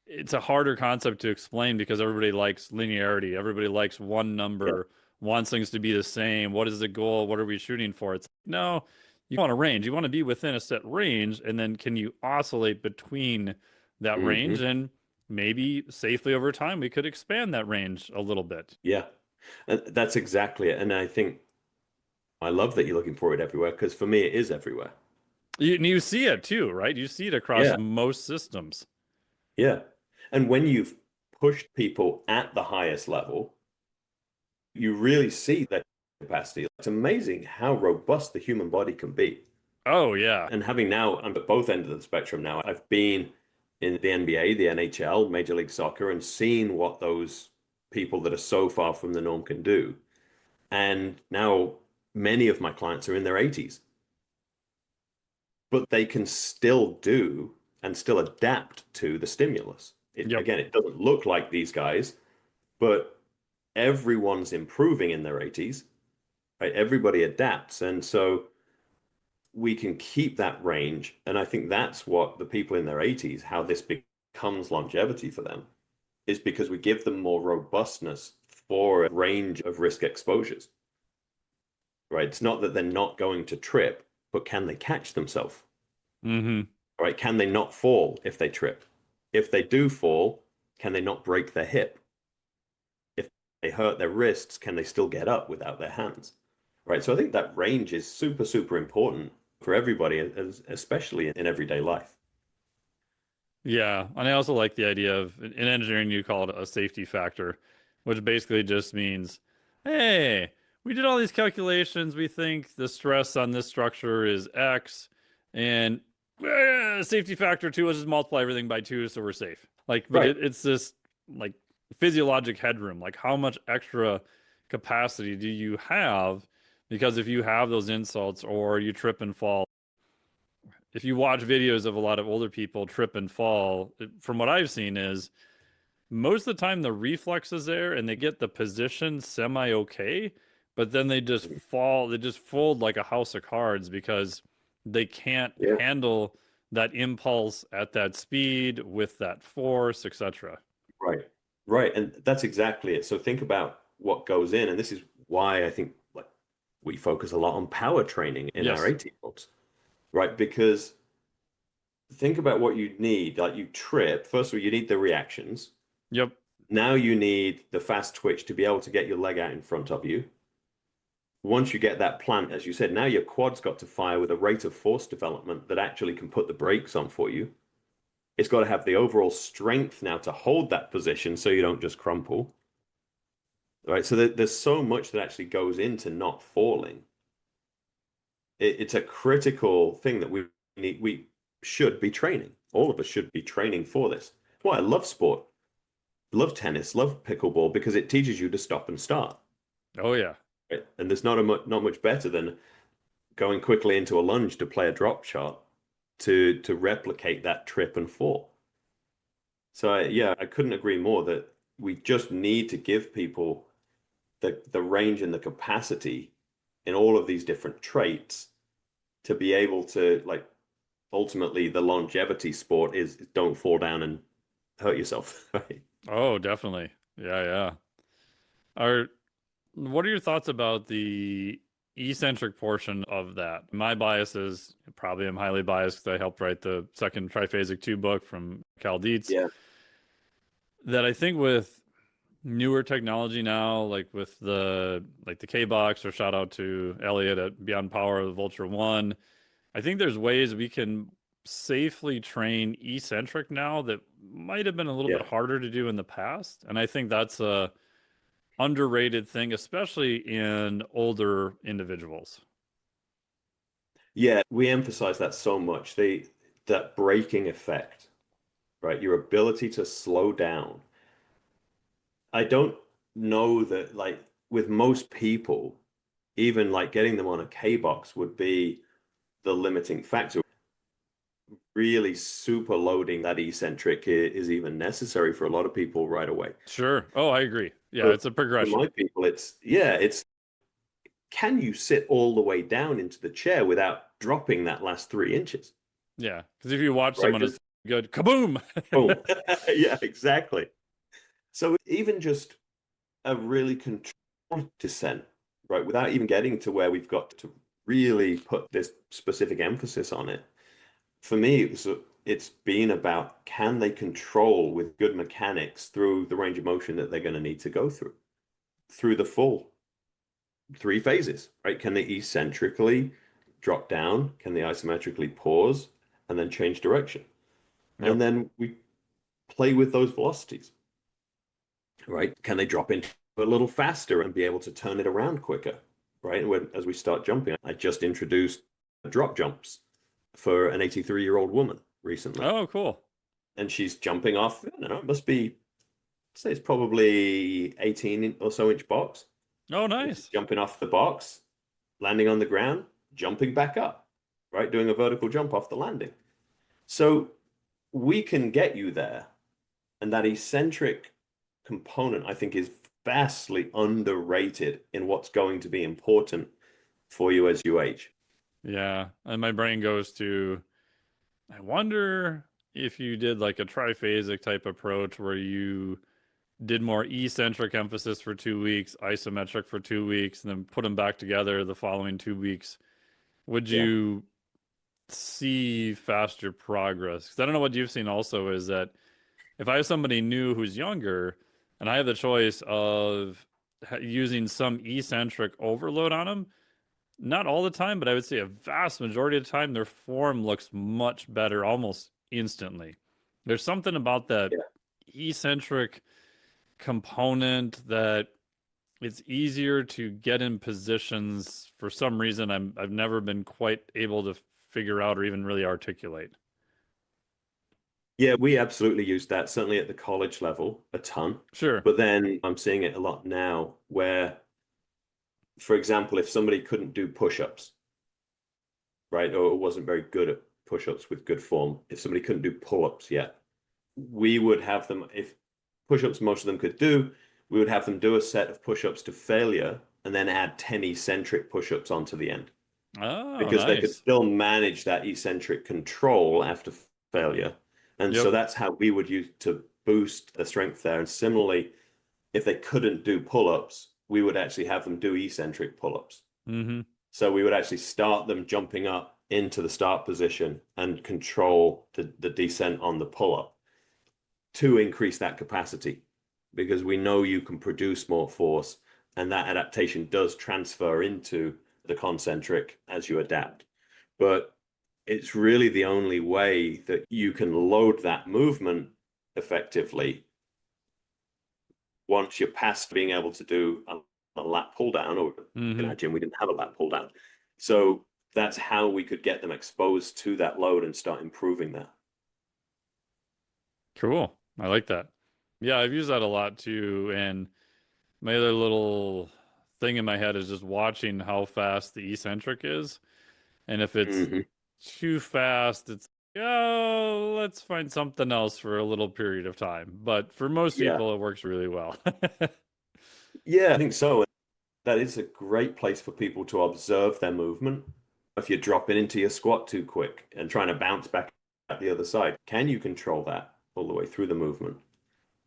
it's a harder concept to explain because everybody likes linearity. Everybody likes one Yeah. number, wants things to be the same. What is the goal? What are we shooting for? It's no, you want a range. You want to be within a set range, and then can you oscillate between that range? Hmm. And maybe safely over time, we could expand that range a little bit. Yeah. And that's exactly it. And I think I love that you're looking for it everywhere because for me, it is everywhere. You see it too, right? You see it across Yeah. most systems. Yeah. And when you've pushed people at the highest level, you really see their capacity. It's amazing how robust the human body can be. Oh yeah. And having now, I'm at both ends of the spectrum now. I've been in the NBA, the NHL, Major League Soccer, and seen what those people that are so far from the norm can do. And now many of my clients are in their 80s, but they can still do and still adapt to the stimulus. Yep. Again, it doesn't look like these guys, but everyone's improving in their 80s, right? Everybody adapts. And so we can keep that range. And I think that's what the people in their 80s, how this becomes longevity for them, is because we give them more robustness for a range of risk exposures, right? It's not that they're not going to trip, but can they catch themselves, Mm-hmm. right? Can they not fall if they trip? If they do fall, can they not break their hip? If they hurt their wrists, can they still get up without their hands? Right. So I think that range is super, super important for everybody, especially in everyday life. Yeah, and I also like the idea of in engineering you call it a safety factor, which basically just means, hey, we did all these calculations. We think the stress on this structure is X, and safety factor two, let's just multiply everything by two, so we're safe. Like, but Right. it's this like physiologic headroom. Like, how much extra capacity do you have? Because if you have those insults or you trip and fall, if you watch videos of a lot of older people trip and fall, from what I've seen is most of the time the reflex is there and they get the position semi okay, but then they just fall, they just fold like a house of cards because they can't Yeah. handle that impulse at that speed with that force, etc. Right. Right. And that's exactly it. So think about what goes in. And this is why I think like we focus a lot on power training in our Yes. 18 books, right? Because think about what you need. Like you trip, first of all, you need the reactions. Yep. Now you need the fast twitch to be able to get your leg out in front of you. Once you get that plant, as you said, now your quad's got to fire with a rate of force development that actually can put the brakes on for you. It's got to have the overall strength now to hold that position so you don't just crumple. Right. So there's so much that actually goes into not falling. It's a critical thing that we should be training. All of us should be training for this. That's why I love sport, love tennis, love pickleball, because it teaches you to stop and start. Oh yeah. Right? And there's not much better than going quickly into a lunge to play a drop shot to replicate that trip and fall. So yeah, I couldn't agree more that we just need to give people the range and the capacity in all of these different traits to be able to like ultimately the longevity sport is don't fall down and hurt yourself. Right? Oh, definitely. Yeah, yeah. Are What are your thoughts about the eccentric portion of that? My bias is probably I'm highly biased because I helped write the second Triphasic 2 book from Cal Dietz. Yeah. That I think with newer technology now, like with the K box, or shout out to Elliot at Beyond Power of Ultra One, I think there's ways we can safely train eccentric now that might have been a little bit Yeah. harder to do in the past. And I think that's a underrated thing, especially in older individuals. Yeah, we emphasize that so much. That braking effect, right? Your ability to slow down. I don't know that like with most people, even like getting them on a K box would be the limiting factor. Really super loading that eccentric is even necessary for a lot of people right away. Sure. Oh, I agree. Yeah, But it's a for progression. my people, it's can you sit all the way down into the chair without dropping that last 3 inches? Yeah, because if you watch Right? someone is good, kaboom. Boom. Yeah, exactly. So even just a really controlled descent, right, without even getting to where we've got to really put this specific emphasis on it. For me, it's been about can they control with good mechanics through the range of motion that they're going to need to go through the full 3 phases, right? Can they eccentrically drop down? Can they isometrically pause and then change direction? Yep. And then we play with those velocities. right? Can they drop in a little faster and be able to turn it around quicker, right? As we start jumping, I just introduced drop jumps for an 83-year-old woman recently. Oh, cool. And she's jumping off, I don't know, it must be, I'd say it's probably 18 or so inch box. Oh, And she's nice. jumping off the box, landing on the ground, jumping back up, right? Doing a vertical jump off the landing. So we can get you there. And that eccentric component, I think, is vastly underrated in what's going to be important for you as you age. Yeah. And my brain goes to, I wonder if you did like a triphasic type approach where you did more eccentric emphasis for 2 weeks, isometric for 2 weeks, and then put them back together the following 2 weeks. Would Yeah. you see faster progress? Because I don't know what you've seen also is that if I have somebody new who's younger and I have the choice of using some eccentric overload on them, not all the time, but I would say a vast majority of the time, their form looks much better almost instantly. There's something about that Yeah. eccentric component that it's easier to get in positions for some reason I've never been quite able to figure out or even really articulate. Yeah, we absolutely use that, certainly at the college level, a ton. Sure. But then I'm seeing it a lot now where, for example, if somebody couldn't do push-ups, right, or wasn't very good at push-ups with good form, if somebody couldn't do pull-ups yet, we would have them, if push-ups most of them could do, we would have them do a set of push-ups to failure and then add 10 eccentric push-ups onto the end Oh, because they could nice. still manage that eccentric control after failure. And so Yep. that's how we would use to boost the strength there. And similarly, if they couldn't do pull-ups, we would actually have them do eccentric pull-ups. Mm-hmm. So we would actually start them jumping up into the start position and control the descent on the pull-up to increase that capacity because we know you can produce more force and that adaptation does transfer into the concentric as you adapt. But it's really the only way that you can load that movement effectively once you're past being able to do a lat pull down, or in Mm-hmm. our gym, we didn't have a lat pull down. So that's how we could get them exposed to that load and start improving that. Cool. I like that. Yeah, I've used that a lot too. And my other little thing in my head is just watching how fast the eccentric is. And if it's Mm-hmm. too fast, it's, oh, let's find something else for a little period of time. But for most Yeah. people, it works really well. Yeah, I think so. That is a great place for people to observe their movement. If you're dropping into your squat too quick and trying to bounce back at the other side, can you control that all the way through the movement?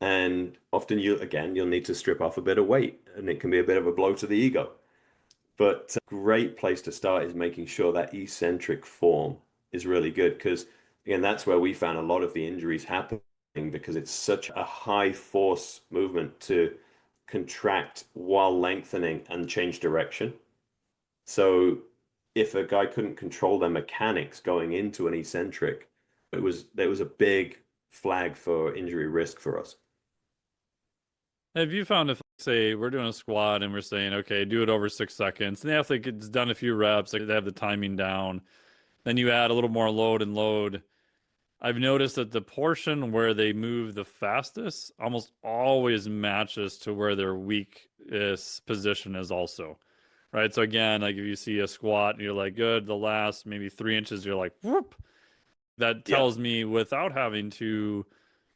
And often you'll need to strip off a bit of weight and it can be a bit of a blow to the ego. But a great place to start is making sure that eccentric form is really good because again, that's where we found a lot of the injuries happening because it's such a high force movement to contract while lengthening and change direction. So if a guy couldn't control their mechanics going into an eccentric, there was a big flag for injury risk for us. Have you found if, say, we're doing a squat and we're saying, okay, do it over 6 seconds, and the athlete gets done a few reps, like they have the timing down, then you add a little more load and load. I've noticed that the portion where they move the fastest almost always matches to where their weakest position is also. Right. So again, like if you see a squat and you're like, good, the last maybe 3 inches, you're like, whoop. That Yeah, tells me without having to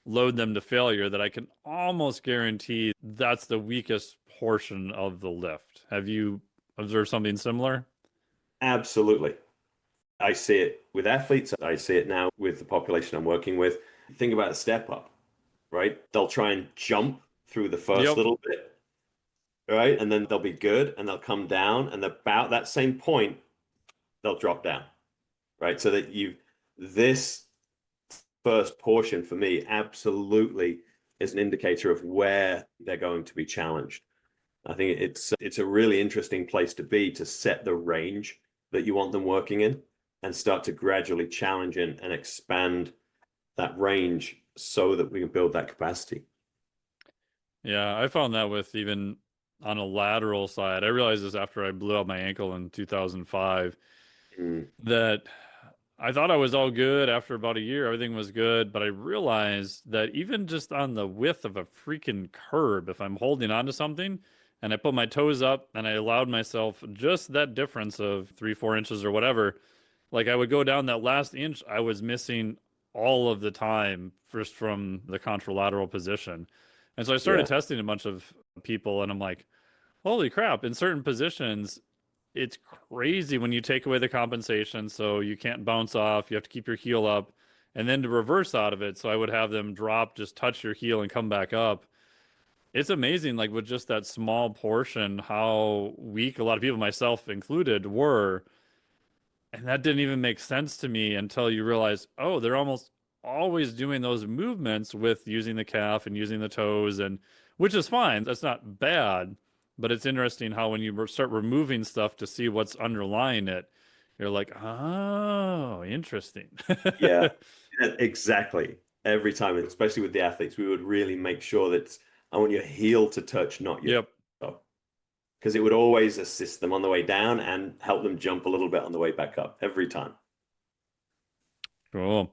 load them to failure that I can almost guarantee that's the weakest portion of the lift. Have you observed something similar? absolutely. I see it with athletes. I see it now with the population I'm working with. Think about a step up, right? They'll try and jump through the first Yep. little bit, right? And then they'll be good and they'll come down and about that same point, they'll drop down, right? So that this first portion for me absolutely is an indicator of where they're going to be challenged. I think it's a really interesting place to be to set the range that you want them working in and start to gradually challenge and expand that range so that we can build that capacity. Yeah, I found that with even on a lateral side. I realized this after I blew out my ankle in 2005 Mm, that I thought I was all good after about a year. Everything was good, but I realized that even just on the width of a freaking curb, if I'm holding onto something and I put my toes up and I allowed myself just that difference of 3, 4 inches or whatever, like I would go down that last inch, I was missing all of the time first from the contralateral position. And so I started yeah, testing a bunch of people and I'm like, holy crap, in certain positions, it's crazy when you take away the compensation. So you can't bounce off, you have to keep your heel up. And then to reverse out of it, so I would have them drop, just touch your heel and come back up. It's amazing, like with just that small portion, how weak a lot of people, myself included, were. And that didn't even make sense to me until you realize, oh, they're almost always doing those movements with using the calf and using the toes, and which is fine. That's not bad. But it's interesting how when you start removing stuff to see what's underlying it, you're like, oh, interesting. yeah, yeah, exactly. Every time, and especially with the athletes, we would really make sure that I want your heel to touch, not your Yep. toe, because it would always assist them on the way down and help them jump a little bit on the way back up every time. Cool.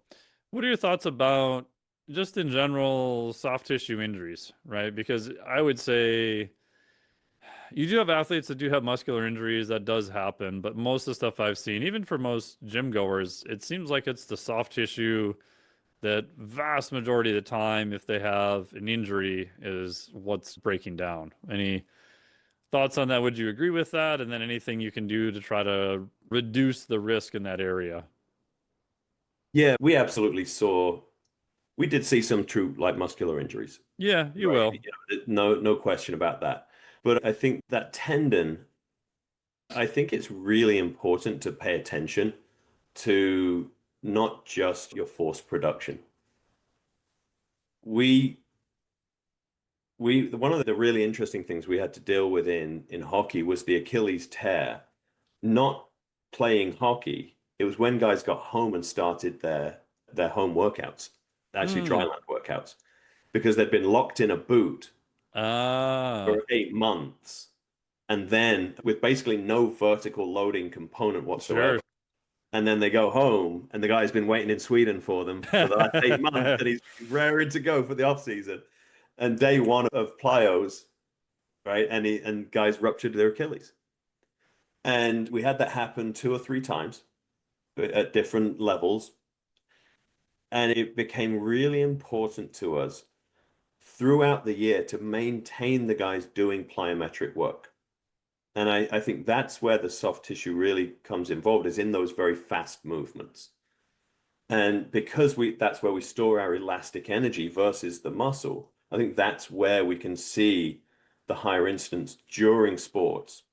What are your thoughts about just in general soft tissue injuries, right? Because I would say you do have athletes that do have muscular injuries. That does happen, but most of the stuff I've seen, even for most gym goers, it seems like it's the soft tissue that vast majority of the time, if they have an injury, is what's breaking down. Any thoughts on that? Would you agree with that? And then anything you can do to try to reduce the risk in that area? Yeah, we did see some true like muscular injuries, Yeah, you right? will. No question about that. But I think that tendon, I think it's really important to pay attention to not just your force production. We one of the really interesting things we had to deal with in hockey was the Achilles tear. Not playing hockey, it was when guys got home and started their home workouts, actually Hmm. dryland workouts, because they'd been locked in a boot Ah, for 8 months, and then with basically no vertical loading component whatsoever. sure. And then they go home, and the guy's been waiting in Sweden for them for the last 8 months, and he's raring to go for the off season. And day one of plyos, right? And guys ruptured their Achilles. And we had that happen 2 or 3 times at different levels. And it became really important to us throughout the year to maintain the guys doing plyometric work. And I think that's where the soft tissue really comes involved, is in those very fast movements. And because that's where we store our elastic energy versus the muscle, I think that's where we can see the higher incidence during sports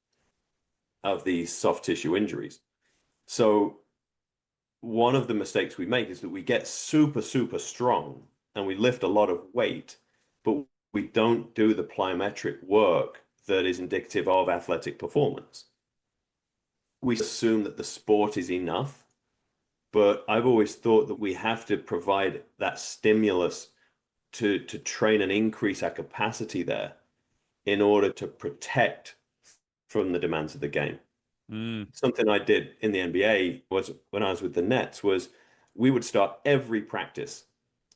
of these soft tissue injuries. So one of the mistakes we make is that we get super, super strong and we lift a lot of weight, but we don't do the plyometric work that is indicative of athletic performance. We assume that the sport is enough, but I've always thought that we have to provide that stimulus to train and increase our capacity there in order to protect from the demands of the game. Mm, Something I did in the NBA was when I was with the Nets was we would start every practice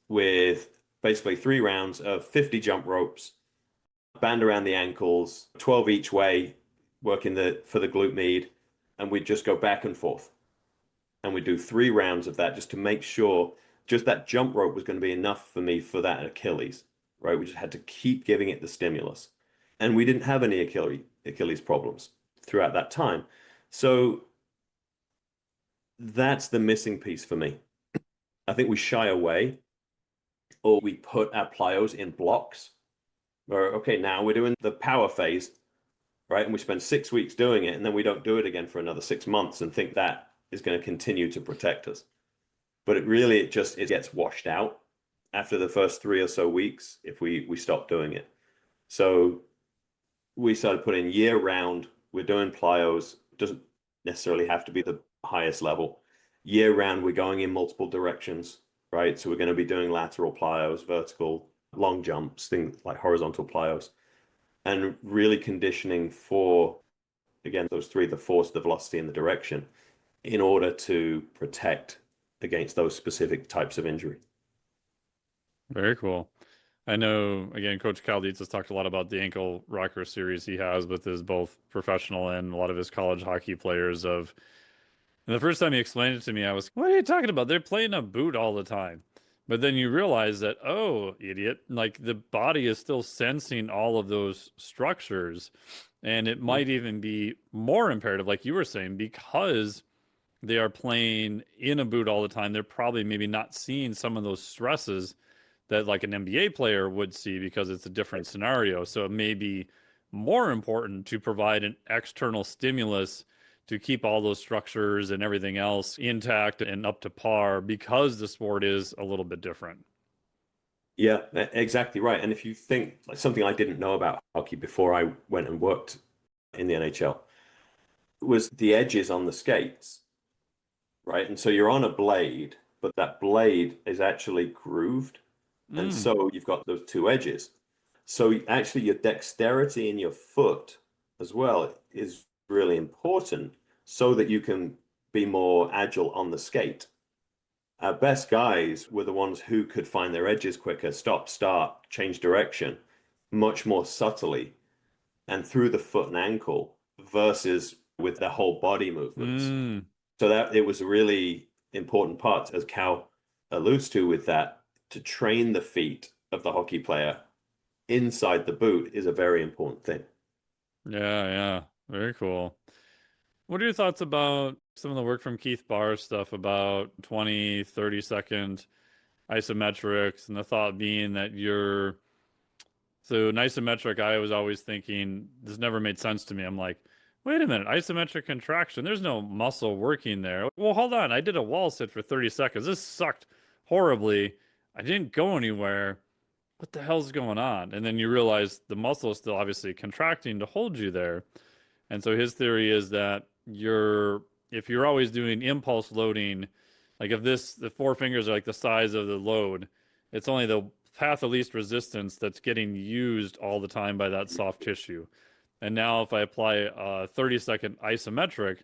with basically 3 rounds of 50 jump ropes, band around the ankles, 12 each way, working for the glute med, and we'd just go back and forth. And we'd do 3 rounds of that just to make sure just that jump rope was going to be enough for me for that Achilles, right? We just had to keep giving it the stimulus. And we didn't have any Achilles problems throughout that time. So that's the missing piece for me. I think we shy away or we put our plyos in blocks where, okay, now we're doing the power phase, right? And we spend 6 weeks doing it and then we don't do it again for another 6 months and think that is going to continue to protect us. But it gets washed out after the first 3 or so weeks if we stop doing it. So we started putting year round, we're doing plyos, doesn't necessarily have to be the highest level. Year round, we're going in multiple directions, right? So we're going to be doing lateral plyos, vertical, long jumps, things like horizontal plyos, and really conditioning for, again, those three, the force, the velocity, and the direction, in order to protect against those specific types of injury. Very cool. I know, again, Coach Calditz has talked a lot about the ankle rocker series he has with his both professional and a lot of his college hockey players of, and the first time he explained it to me, I was, what are you talking about? They're playing a boot all the time. But then you realize that, oh, idiot, like the body is still sensing all of those structures. And it might even be more imperative, like you were saying, because they are playing in a boot all the time. They're probably maybe not seeing some of those stresses that like an NBA player would see because it's a different scenario. So it may be more important to provide an external stimulus to keep all those structures and everything else intact and up to par because the sport is a little bit different. Yeah, exactly right. And if you think like something I didn't know about hockey before I went and worked in the NHL was the edges on the skates, right? And so you're on a blade, but that blade is actually grooved. And Mm, so you've got those two edges. So actually your dexterity in your foot as well is really important so that you can be more agile on the skate. Our best guys were the ones who could find their edges quicker, stop, start, change direction much more subtly and through the foot and ankle versus with their whole body movements. mm, So that it was a really important part, as Cal alludes to with that, to train the feet of the hockey player inside the boot is a very important thing. yeah, yeah. Very cool. What are your thoughts about some of the work from Keith Barr's stuff about 20, 30-second isometrics and the thought being that you're so an isometric, I was always thinking this never made sense to me. I'm like, wait a minute, isometric contraction, there's no muscle working there. Well, hold on, I did a wall sit for 30 seconds. This sucked horribly. I didn't go anywhere. What the hell's going on? And then you realize the muscle is still obviously contracting to hold you there. And so his theory is that if you're always doing impulse loading, like if the four fingers are like the size of the load, it's only the path of least resistance that's getting used all the time by that soft tissue. And now if I apply a 30-second isometric,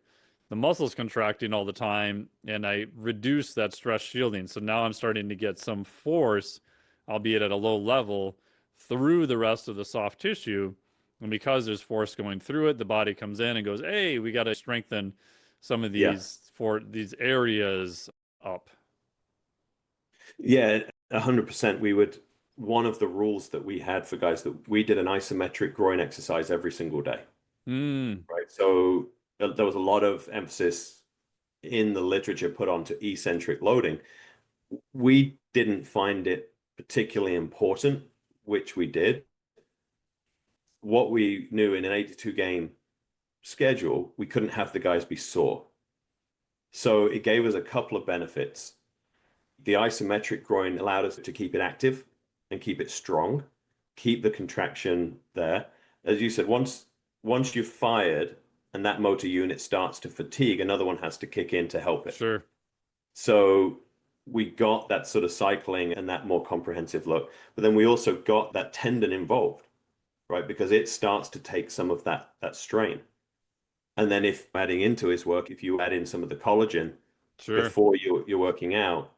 the muscle's contracting all the time and I reduce that stress shielding. So now I'm starting to get some force, albeit at a low level, through the rest of the soft tissue. And because there's force going through it, the body comes in and goes, hey, we got to strengthen some of Yeah. these areas up. Yeah, 100%. One of the rules that we had for guys that we did an isometric groin exercise every single day, Mm, right? So there was a lot of emphasis in the literature put onto eccentric loading. We didn't find it particularly important, which we did. What we knew in an 82 game schedule, we couldn't have the guys be sore. So it gave us a couple of benefits. The isometric groin allowed us to keep it active and keep it strong, keep the contraction there. As you said, once you've fired and that motor unit starts to fatigue, another one has to kick in to help it. sure. So we got that sort of cycling and that more comprehensive look. But then we also got that tendon involved, right? Because it starts to take some of that strain. And then if adding into his work, if you add in some of the collagen Sure. before you're working out,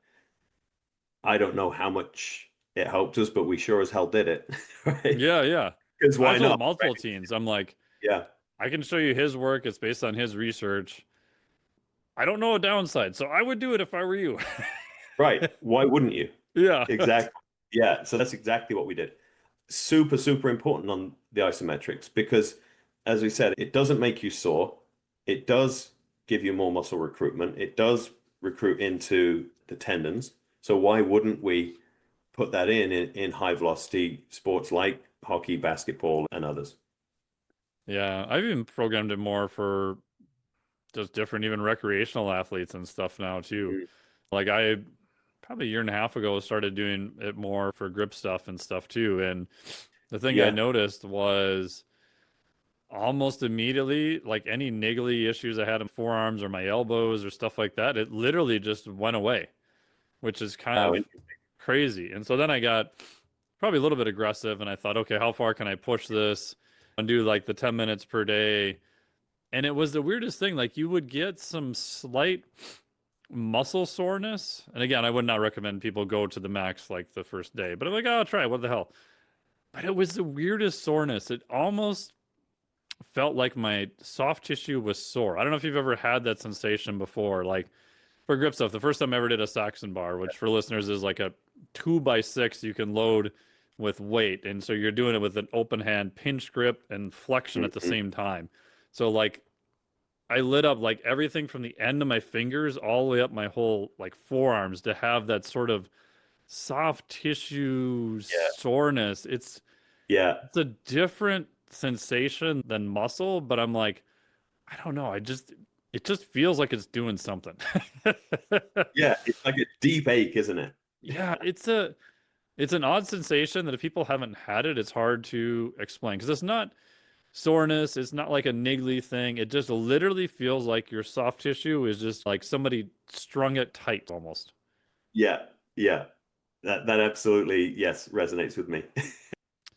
I don't know how much it helped us, but we sure as hell did it, right? Yeah, yeah. Because I why told not, right? multiple teams, I'm like, Yeah, I can show you his work. It's based on his research. I don't know a downside, so I would do it if I were you. right. Why wouldn't you? Yeah. Exactly. Yeah, so that's exactly what we did. Super, super important on the isometrics because, as we said, it doesn't make you sore. It does give you more muscle recruitment. It does recruit into the tendons. So why wouldn't we put that in high velocity sports like hockey, basketball, and others? Yeah. I've even programmed it more for just different, even recreational athletes and stuff now too. Mm. Like I probably a year and a half ago started doing it more for grip stuff and stuff too. And the thing I Yeah. noticed was almost immediately, like any niggly issues I had in forearms or my elbows or stuff like that, it literally just went away, which is kind Wow. of crazy. And so then I got probably a little bit aggressive. And I thought, okay, how far can I push this and do like the 10 minutes per day? And it was the weirdest thing. Like you would get some slight muscle soreness. And again, I would not recommend people go to the max like the first day, but I'm like, oh, I'll try it. What the hell? But it was the weirdest soreness. It almost felt like my soft tissue was sore. I don't know if you've ever had that sensation before. Like for grip stuff, the first time I ever did a Saxon bar, which for listeners is like a 2x6 you can load with weight. And so you're doing it with an open hand pinch grip and flexion at the Mhm. same time. So like I lit up like everything from the end of my fingers all the way up my whole like forearms to have that sort of soft tissue Yeah. soreness. Yeah. It's a different sensation than muscle, but I'm like, I don't know. It just feels like it's doing something. Yeah. It's like a deep ache, isn't it? Yeah, it's an odd sensation that if people haven't had it, it's hard to explain because it's not soreness, it's not like a niggly thing. It just literally feels like your soft tissue is just like somebody strung it tight almost. Yeah. Yeah. That absolutely, yes, resonates with me.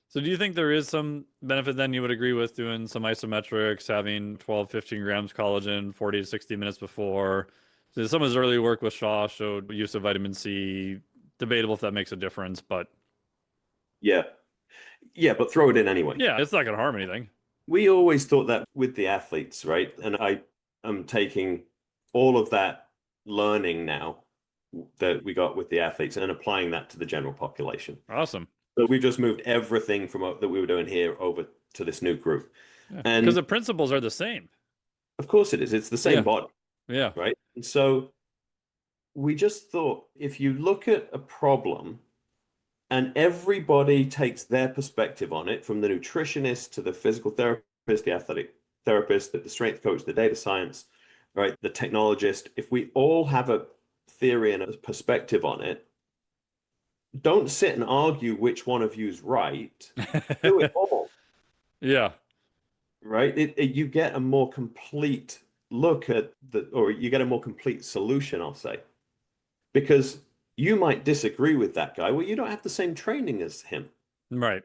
So do you think there is some benefit then you would agree with doing some isometrics, having 12, 15 grams collagen 40 to 60 minutes before? So some of his early work with Shaw showed use of vitamin C. Debatable if that makes a difference, but Yeah. Yeah, but throw it in anyway. yeah, it's not going to harm anything. We always thought that with the athletes, right? And I am taking all of that learning now that we got with the athletes and applying that to the general population. Awesome. So we've just moved everything from that we were doing here over to this new group. Yeah. Because And the principles are the same. of course it is. It's the same Yeah. body, Yeah. right? And so we just thought if you look at a problem and everybody takes their perspective on it, from the nutritionist to the physical therapist, the athletic therapist, the strength coach, the data science, right, the technologist, if we all have a theory and a perspective on it, don't sit and argue which one of you is right. Do it all, Yeah. right? You get a more complete look at or you get a more complete solution, I'll say, because you might disagree with that guy. Well, you don't have the same training as him. Right.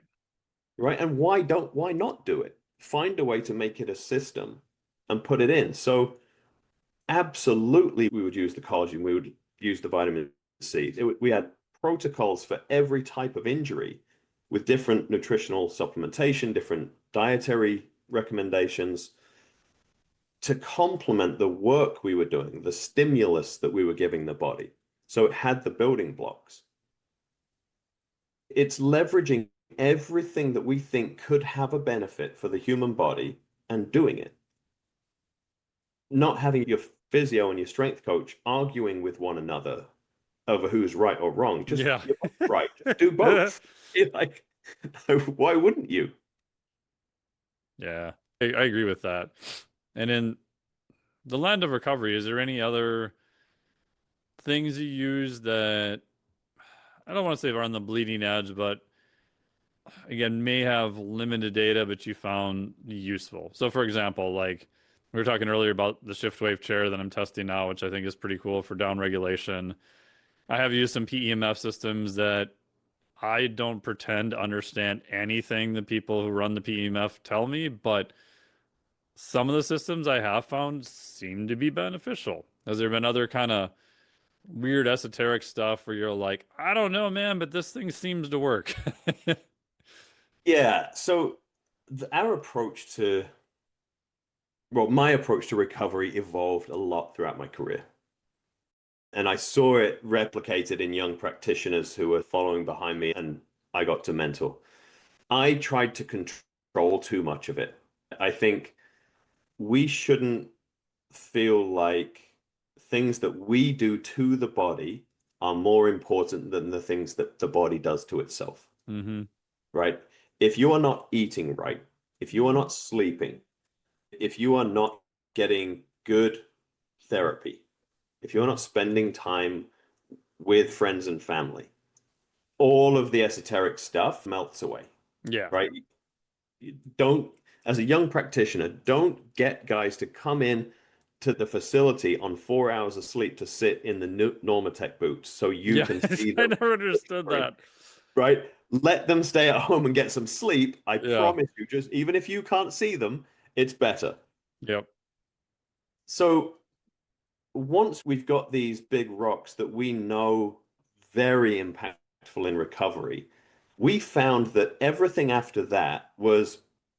Right? And why not do it? Find a way to make it a system and put it in. So absolutely we would use the collagen, we would use the vitamin C. We had protocols for every type of injury with different nutritional supplementation, different dietary recommendations to complement the work we were doing, the stimulus that we were giving the body. So it had the building blocks. It's leveraging everything that we think could have a benefit for the human body and doing it. Not having your physio and your strength coach arguing with one another over who's right or wrong. Just Yeah. you're both right. Just do both. You're like, why wouldn't you? Yeah. I agree with that. And in the land of recovery, is there any other things you use that I don't want to say are on the bleeding edge, but again, may have limited data, but you found useful? So, for example, like we were talking earlier about the shift wave chair that I'm testing now, which I think is pretty cool for down regulation. I have used some PEMF systems that I don't pretend to understand anything the people who run the PEMF tell me, but some of the systems I have found seem to be beneficial. Has there been other kind of weird esoteric stuff where you're like, I don't know, man, but this thing seems to work? Yeah. So our approach to, well, my approach to recovery evolved a lot throughout my career. And I saw it replicated in young practitioners who were following behind me, and I got to mentor. I tried to control too much of it. I think we shouldn't feel like things that we do to the body are more important than the things that the body does to itself, Hmm. right? If you are not eating right, if you are not sleeping, if you are not getting good therapy, if you're not spending time with friends and family, all of the esoteric stuff melts away, Yeah. right? Don't, as a young practitioner, don't get guys to come in to the facility on 4 hours of sleep to sit in the Normatec boots so you Yeah. can see I them. never understood that. right? Let them stay at home and get some sleep. I Yeah. promise you, just even if you can't see them, it's better. Yep. So once we've got these big rocks that we know very impactful in recovery, we found that everything after that was,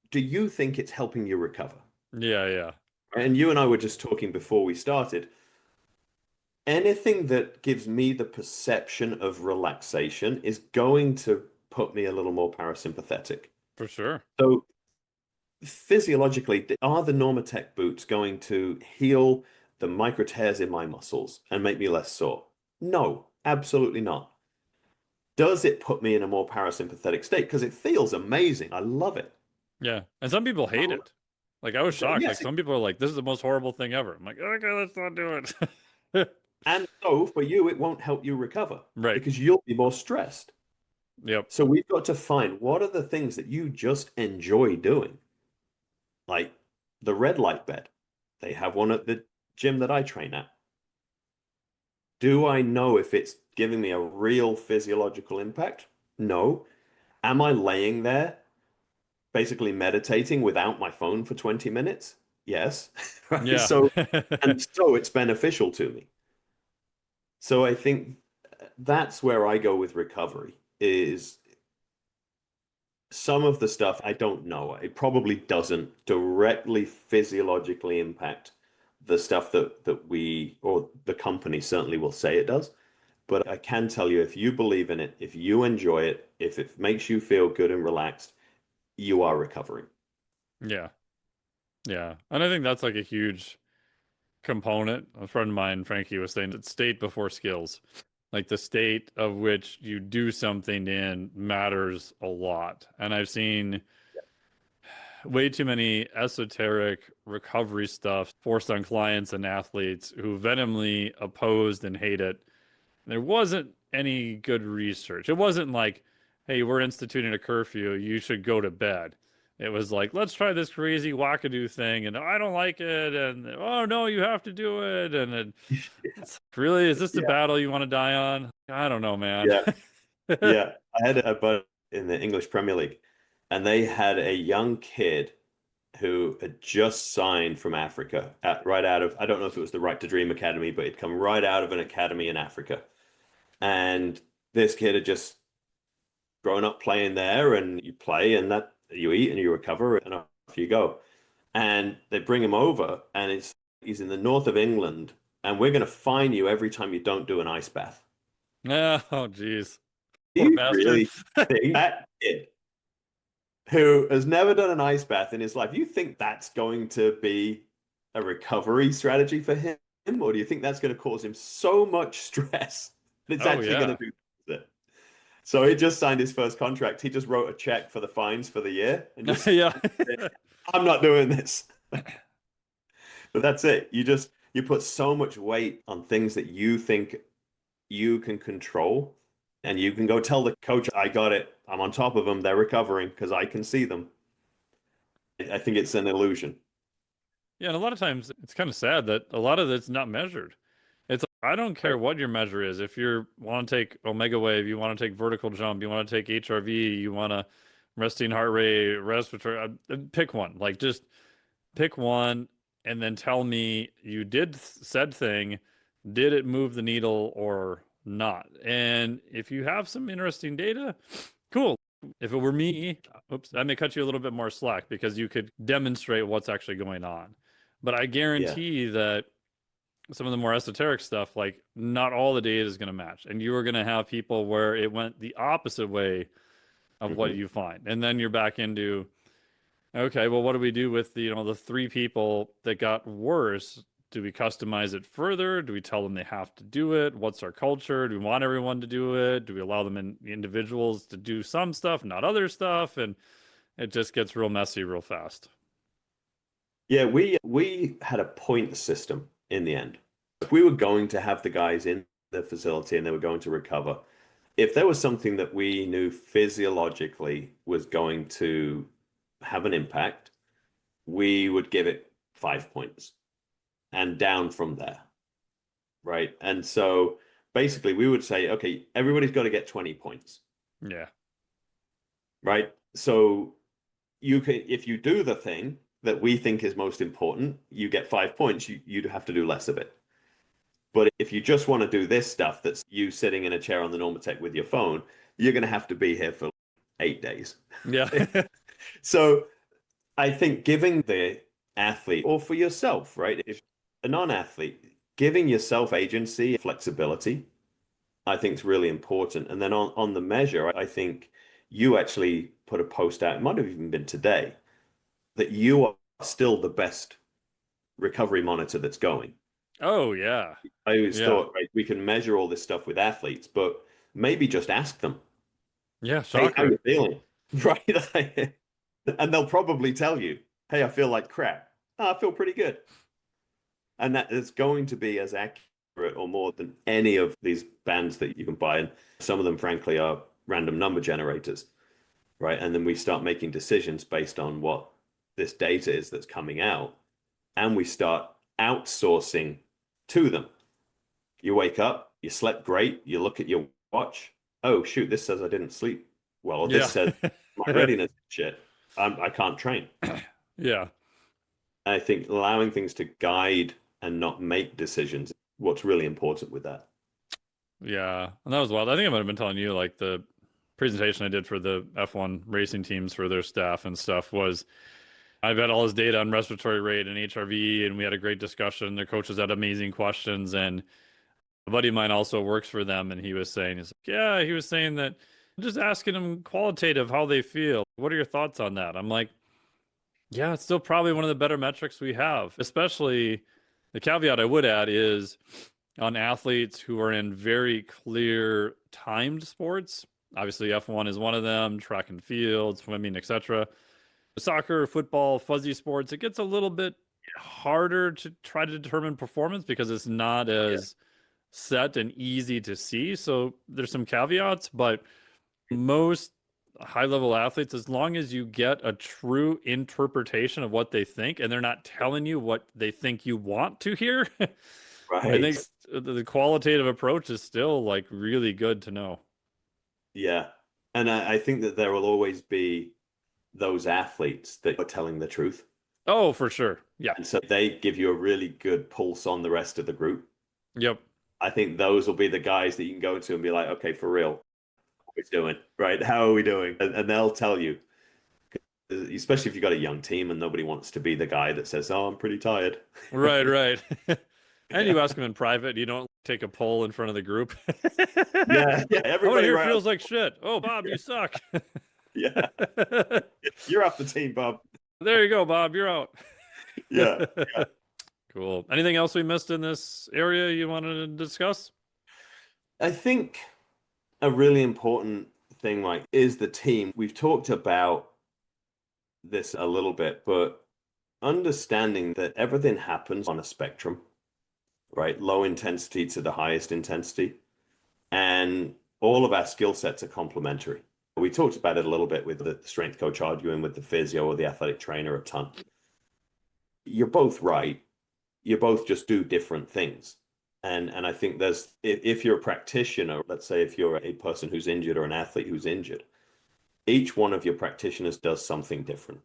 do you think it's helping you recover? Yeah, yeah. And you and I were just talking before we started. Anything that gives me the perception of relaxation is going to put me a little more parasympathetic. For sure. So physiologically, are the Normatec boots going to heal the micro tears in my muscles and make me less sore? No, absolutely not. Does it put me in a more parasympathetic state? Because it feels amazing. I love it. Yeah. And some people hate Um, it. Like I was shocked. Like yes, some people are like, this is the most horrible thing ever. I'm like, okay, let's not do it. and so for you, it won't help you recover Right. because you'll be more stressed. Yep. So we've got to find what are the things that you just enjoy doing, like the red light bed. They have one at the gym that I train at. Do I know if it's giving me a real physiological impact? No. Am I laying there basically meditating without my phone for 20 minutes? Yes. Right. Yeah. So, and so it's beneficial to me. So I think that's where I go with recovery is some of the stuff I don't know. It probably doesn't directly physiologically impact the stuff that we or the company certainly will say it does. But I can tell you if you believe in it, if you enjoy it, if it makes you feel good and relaxed, you are recovering. Yeah. Yeah. And I think that's like a huge component. A friend of mine, Frankie, was saying that state before skills. Like the state of which you do something in matters a lot. And I've seen way too many esoteric recovery stuff forced on clients and athletes who vehemently opposed and hate it. There wasn't any good research. It wasn't like, hey, we're instituting a curfew, you should go to bed. It was like, let's try this crazy wackadoo thing, and I don't like it, and oh no, you have to do it, and it's really, is this the Yeah, battle you want to die on? I don't know, man. yeah, yeah. I had a buddy in the English Premier League, and they had a young kid who had just signed from Africa, right out of, I don't know if it was the Right to Dream Academy, but he'd come right out of an academy in Africa. And this kid had just grown up playing there, and you play, and that you eat and you recover, and off you go. And they bring him over, and he's in the north of England, and we're going to fine you every time you don't do an ice bath. Oh, geez. Do Poor you bastard. really think that kid who has never done an ice bath in his life, you think that's going to be a recovery strategy for him? Or do you think that's going to cause him so much stress that it's Oh, actually going yeah. to do it? So he just signed his first contract. He just wrote a check for the fines for the year and just, Yeah. I'm not doing this. But that's it. You put so much weight on things that you think you can control, and you can go tell the coach, I got it. I'm on top of them. They're recovering because I can see them. I think it's an illusion. Yeah, and a lot of times it's kind of sad that a lot of it's not measured. It's I don't care Right. what your measure is. If you want to take omega wave, you want to take vertical jump, you want to take HRV, you want to resting heart rate, respiratory, pick one. Like just pick one and then tell me you did said thing, did it move the needle or not? And if you have some interesting data, cool. If it were me, oops, I may cut you a little bit more slack because you could demonstrate what's actually going on. But I Yeah. guarantee that some of the more esoteric stuff, like not all the data is going to match. And you are going to have people where it went the opposite way of what Hmm. you find. And then you're back into, okay, well, what do we do with the, the three people that got worse? Do we customize it further? Do we tell them they have to do it? What's our culture? Do we want everyone to do it? Do we allow them individuals to do some stuff, not other stuff? And it just gets real messy real fast. Yeah, we had a point system in the end. If we were going to have the guys in the facility and they were going to recover, if there was something that we knew physiologically was going to have an impact, we would give it 5 points and down from there, right? And so basically we would say, okay, everybody's got to get 20 points. Yeah. right? So you can, if you do the thing that we think is most important, you get 5 points. You'd have to do less of it. But if you just want to do this stuff that's you sitting in a chair on the Normatec with your phone, you're going to have to be here for 8 days. Yeah. So I think giving the athlete or for yourself, right? If a non-athlete, giving yourself agency, flexibility, I think is really important. And then on the measure, I think you actually put a post out, it might have even been today, that you are still the best recovery monitor that's going. Oh, yeah. I always Yeah. thought, right, we can measure all this stuff with athletes, but maybe just ask them, Yeah. hey, how Shocker. you feeling? Right? And they'll probably tell you, hey, I feel like crap. Oh, I feel pretty good. And that is going to be as accurate or more than any of these bands that you can buy. And some of them, frankly, are random number generators, right? And then we start making decisions based on what this data is that's coming out. And we start outsourcing to them. You wake up, you slept great, you look at your watch. Oh, shoot, this says I didn't sleep well, or this Yeah. says my readiness shit. I can't train. Yeah. I think allowing things to guide and not make decisions, what's really important with that. Yeah. And that was wild. I think I might have been telling you like the presentation I did for the F1 racing teams for their staff and stuff was I've had all this data on respiratory rate and HRV, and we had a great discussion. Their coaches had amazing questions, and a buddy of mine also works for them, and he was saying, he's like, yeah, he was saying that just asking them qualitative how they feel. What are your thoughts on that? I'm like, yeah, it's still probably one of the better metrics we have, especially the caveat I would add is on athletes who are in very clear timed sports. Obviously, F1 is one of them, track and field, swimming, etc. Soccer, football, fuzzy sports, it gets a little bit harder to try to determine performance because it's not Yeah. as set and easy to see. So there's some caveats, but most high level athletes, as long as you get a true interpretation of what they think and they're not telling you what they think you want to hear, I think Right. the qualitative approach is still like really good to know. Yeah. And I think that there will always be those athletes that are telling the truth. Oh, for sure. Yeah. And so they give you a really good pulse on the rest of the group. Yep. I think those will be the guys that you can go to and be like, okay, for real, what are we doing? Right? How are we doing? And they'll tell you, especially if you've got a young team and nobody wants to be the guy that says, oh, I'm pretty tired. Right, right. And Yeah. you ask them in private, you don't take a poll in front of the group. Yeah. Yeah. How many Everybody here right feels like shit? Oh, Bob, you suck. Yeah. You're off the team, Bob. There you go, Bob. You're out. Yeah. Yeah. Cool. Anything else we missed in this area you wanted to discuss? I think a really important thing, like, is the team. We've talked about this a little bit, but understanding that everything happens on a spectrum, right? Low intensity to the highest intensity. And all of our skill sets are complementary. We talked about it a little bit with the strength coach arguing with the physio or the athletic trainer a ton. You're both right. You both just do different things. And I think there's if you're a practitioner, let's say if you're a person who's injured or an athlete who's injured, each one of your practitioners does something different.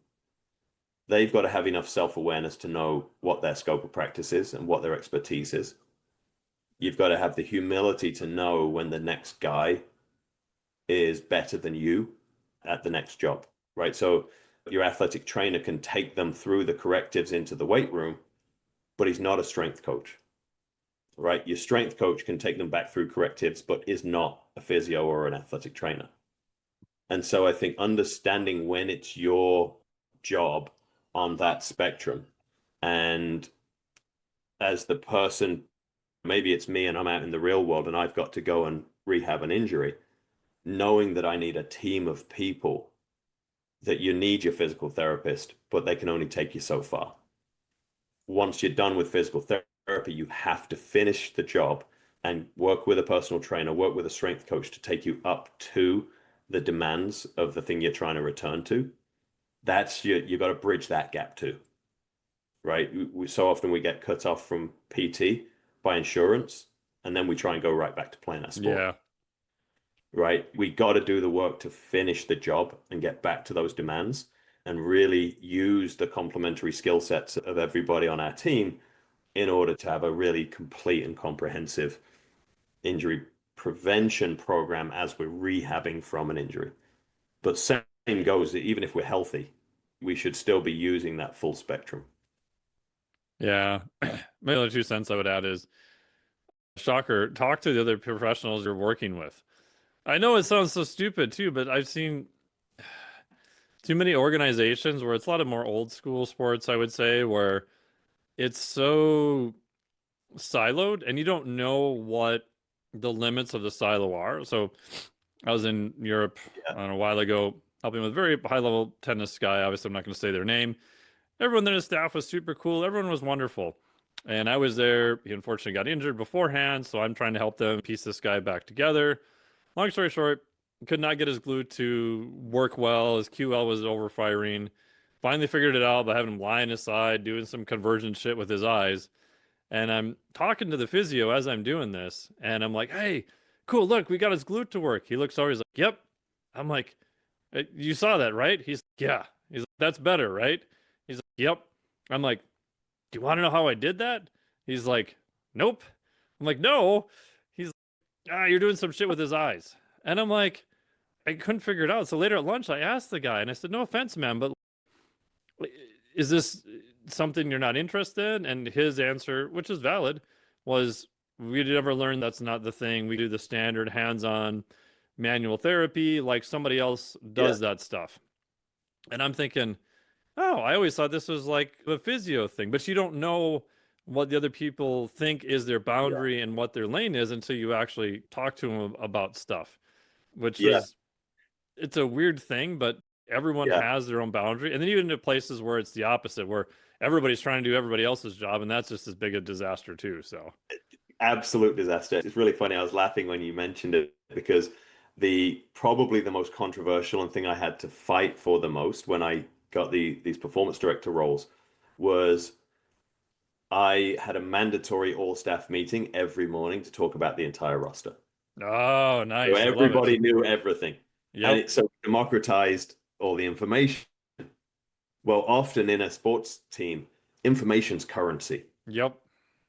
They've got to have enough self-awareness to know what their scope of practice is and what their expertise is. You've got to have the humility to know when the next guy is better than you at the next job, right? So your athletic trainer can take them through the correctives into the weight room, but he's not a strength coach, right? Your strength coach can take them back through correctives, but is not a physio or an athletic trainer. And so I think understanding when it's your job on that spectrum, and as the person, maybe it's me and I'm out in the real world and I've got to go and rehab an injury, knowing that I need a team of people, that you need your physical therapist, but they can only take you so far. Once you're done with physical therapy, you have to finish the job and work with a personal trainer, work with a strength coach to take you up to the demands of the thing you're trying to return to. That's you got to bridge that gap too, right? So often we get cut off from PT by insurance, and then we try and go right back to playing our sport. Yeah. right? We got to do the work to finish the job and get back to those demands and really use the complementary skill sets of everybody on our team in order to have a really complete and comprehensive injury prevention program as we're rehabbing from an injury. But same goes that even if we're healthy, we should still be using that full spectrum. Yeah. My other 2 cents I would add is, shocker, talk to the other professionals you're working with. I know it sounds so stupid too, but I've seen too many organizations where it's a lot of more old school sports, I would say, where it's so siloed and you don't know what the limits of the silo are. So I was in Europe, I Yeah, don't know, a while ago, helping with a very high level tennis guy. Obviously, I'm not going to say their name. Everyone there, the staff was super cool. Everyone was wonderful. And I was there. He unfortunately got injured beforehand. So I'm trying to help them piece this guy back together. Long story short, could not get his glute to work well. His QL was overfiring. Finally figured it out by having him lie on his side, doing some conversion shit with his eyes. And I'm talking to the physio as I'm doing this. And I'm like, hey, cool, look, we got his glute to work. He looks over, he's like, yep. I'm like, you saw that, right? He's like, yeah. He's like, that's better, right? He's like, yep. I'm like, do you want to know how I did that? He's like, nope. I'm like, no. He's like, you're doing some shit with his eyes. And I'm like, I couldn't figure it out. So later at lunch, I asked the guy and I said, no offense, man, but is this something you're not interested in? And his answer, which is valid, was, we never learned that's not the thing. We do the standard hands-on manual therapy like somebody else yeah, does that stuff. And I'm thinking, oh, I always thought this was like a physio thing, but you don't know what the other people think is their yeah, boundary and what their lane is until you actually talk to them about stuff, which yeah, was, it's a weird thing, but everyone yeah. has their own boundary. And then even to places where it's the opposite, where everybody's trying to do everybody else's job, and that's just as big a disaster too. So, Absolute disaster. It's really funny. I was laughing when you mentioned it because probably the most controversial and thing I had to fight for the most when I got these performance director roles was I had a mandatory all staff meeting every morning to talk about the entire roster. oh, So nice. I love it. everybody knew everything. And Yep. it so democratized all the information. Well, often in a sports team, information's currency, Yep.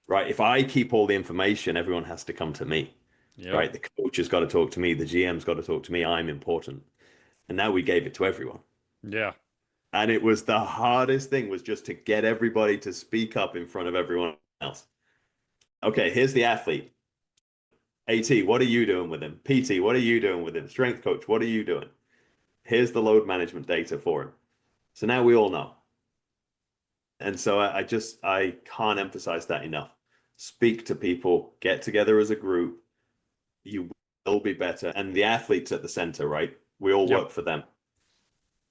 right? If I keep all the information, everyone has to come to me, Yep. right? The coach has got to talk to me, the GM's got to talk to me. I'm important. And now we gave it to everyone. Yeah. And it was the hardest thing was just to get everybody to speak up in front of everyone else. Okay, here's the athlete. AT, what are you doing with him? PT, what are you doing with him? Strength coach, what are you doing? Here's the load management data for him. So now we all know. And so I can't emphasize that enough. Speak to people, get together as a group. You will be better. And the athletes at the center, right? We all Yep. work for them,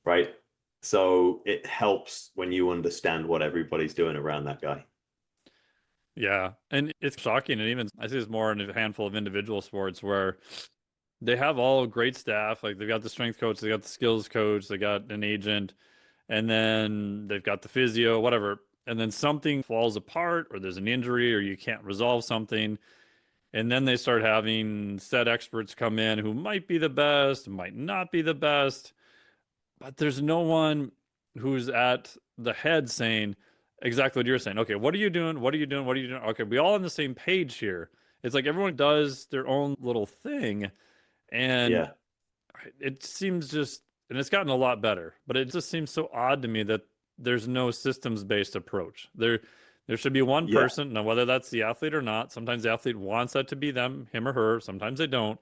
right? So it helps when you understand what everybody's doing around that guy. Yeah. And it's shocking. And even I see this more in a handful of individual sports where they have all great staff. Like they've got the strength coach, they got the skills coach, they got an agent, and then they've got the physio, whatever. And then something falls apart, or there's an injury, or you can't resolve something. And then they start having set experts come in who might be the best, might not be the best, but there's no one who's at the head saying exactly what you're saying. Okay, what are you doing? What are you doing? What are you doing? Okay, we all on the same page here. It's like everyone does their own little thing, and Yeah. it seems just, and it's gotten a lot better, but it just seems so odd to me that there's no systems-based approach. There should be one Yeah. person, now whether that's the athlete or not. Sometimes the athlete wants that to be them, him or her. Sometimes they don't.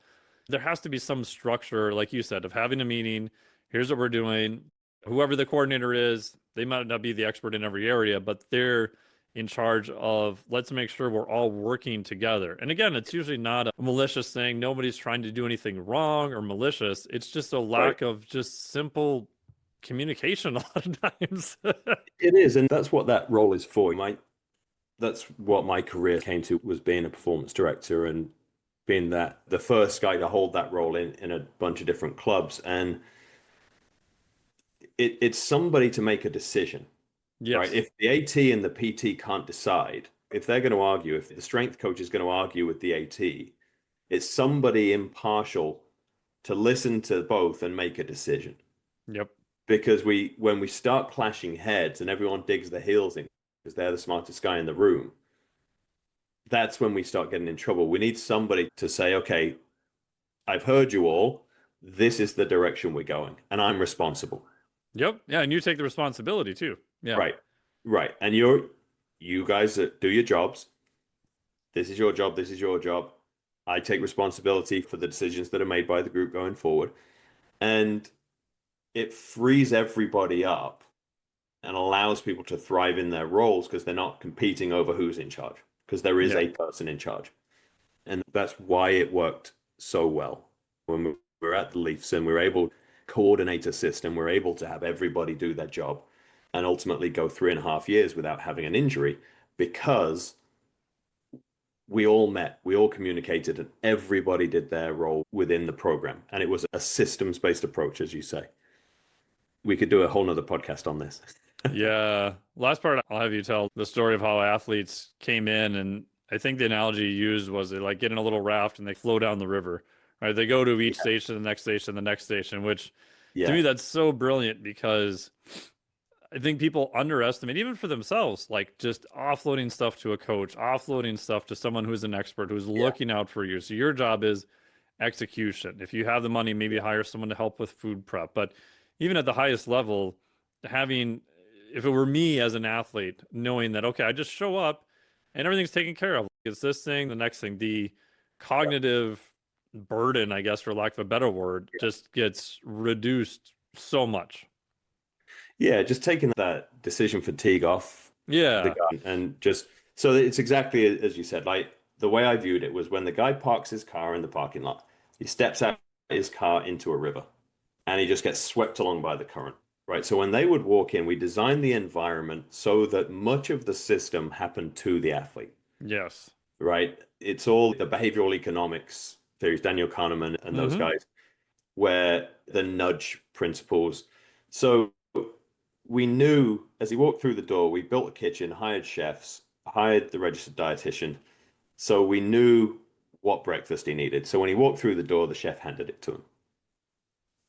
There has to be some structure, like you said, of having a meeting. Here's what we're doing. Whoever the coordinator is, they might not be the expert in every area, but they're in charge of, let's make sure we're all working together. And again, it's usually not a malicious thing. Nobody's trying to do anything wrong or malicious. It's just a Right. lack of just simple communication a lot of times. It is, and that's what that role is for. That's what my career came to was being a performance director and being that the first guy to hold that role in a bunch of different clubs. And it's somebody to make a decision, right? Yes. If the AT and the PT can't decide, if they're going to argue, if the strength coach is going to argue with the AT, it's somebody impartial to listen to both and make a decision. Yep. Because when we start clashing heads and everyone digs their heels in because they're the smartest guy in the room, that's when we start getting in trouble. We need somebody to say, okay, I've heard you all. This is the direction we're going, and I'm responsible. Yep. Yeah, and you take the responsibility too. Yeah. Right. Right. And you guys do your jobs. This is your job. This is your job. I take responsibility for the decisions that are made by the group going forward. And it frees everybody up and allows people to thrive in their roles because they're not competing over who's in charge, because there is Yeah. a person in charge. And that's why it worked so well. When we were at the Leafs and we were able to coordinate a system, we're able to have everybody do their job and ultimately go 3.5 years without having an injury because we all met, we all communicated, and everybody did their role within the program. And it was a systems-based approach, as you say. We could do a whole nother podcast on this. Yeah. Last part, I'll have you tell the story of how athletes came in. And I think the analogy you used was they like get in a little raft and they flow down the river, right? They go to each Yeah. station, the next station, the next station, which to Yeah. me, that's so brilliant because I think people underestimate, even for themselves, like just offloading stuff to a coach, offloading stuff to someone who's an expert who's Yeah. looking out for you. So your job is execution. If you have the money, maybe hire someone to help with food prep. But even at the highest level, having, if it were me as an athlete, knowing that, okay, I just show up and everything's taken care of. It's this thing, the next thing, the cognitive burden, I guess, for lack of a better word, just gets reduced so much. Yeah, just taking that decision fatigue off the Yeah. guy and just so it's exactly as you said. Like the way I viewed it was when the guy parks his car in the parking lot, he steps out his car into a river and he just gets swept along by the current, right? So when they would walk in, we designed the environment so that much of the system happened to the athlete, Yes. right? It's all the behavioral economics theories, Daniel Kahneman and those Mm-hmm. guys, where the nudge principles. So we knew as he walked through the door, we built a kitchen, hired chefs, hired the registered dietitian. So we knew what breakfast he needed. So when he walked through the door, the chef handed it to him,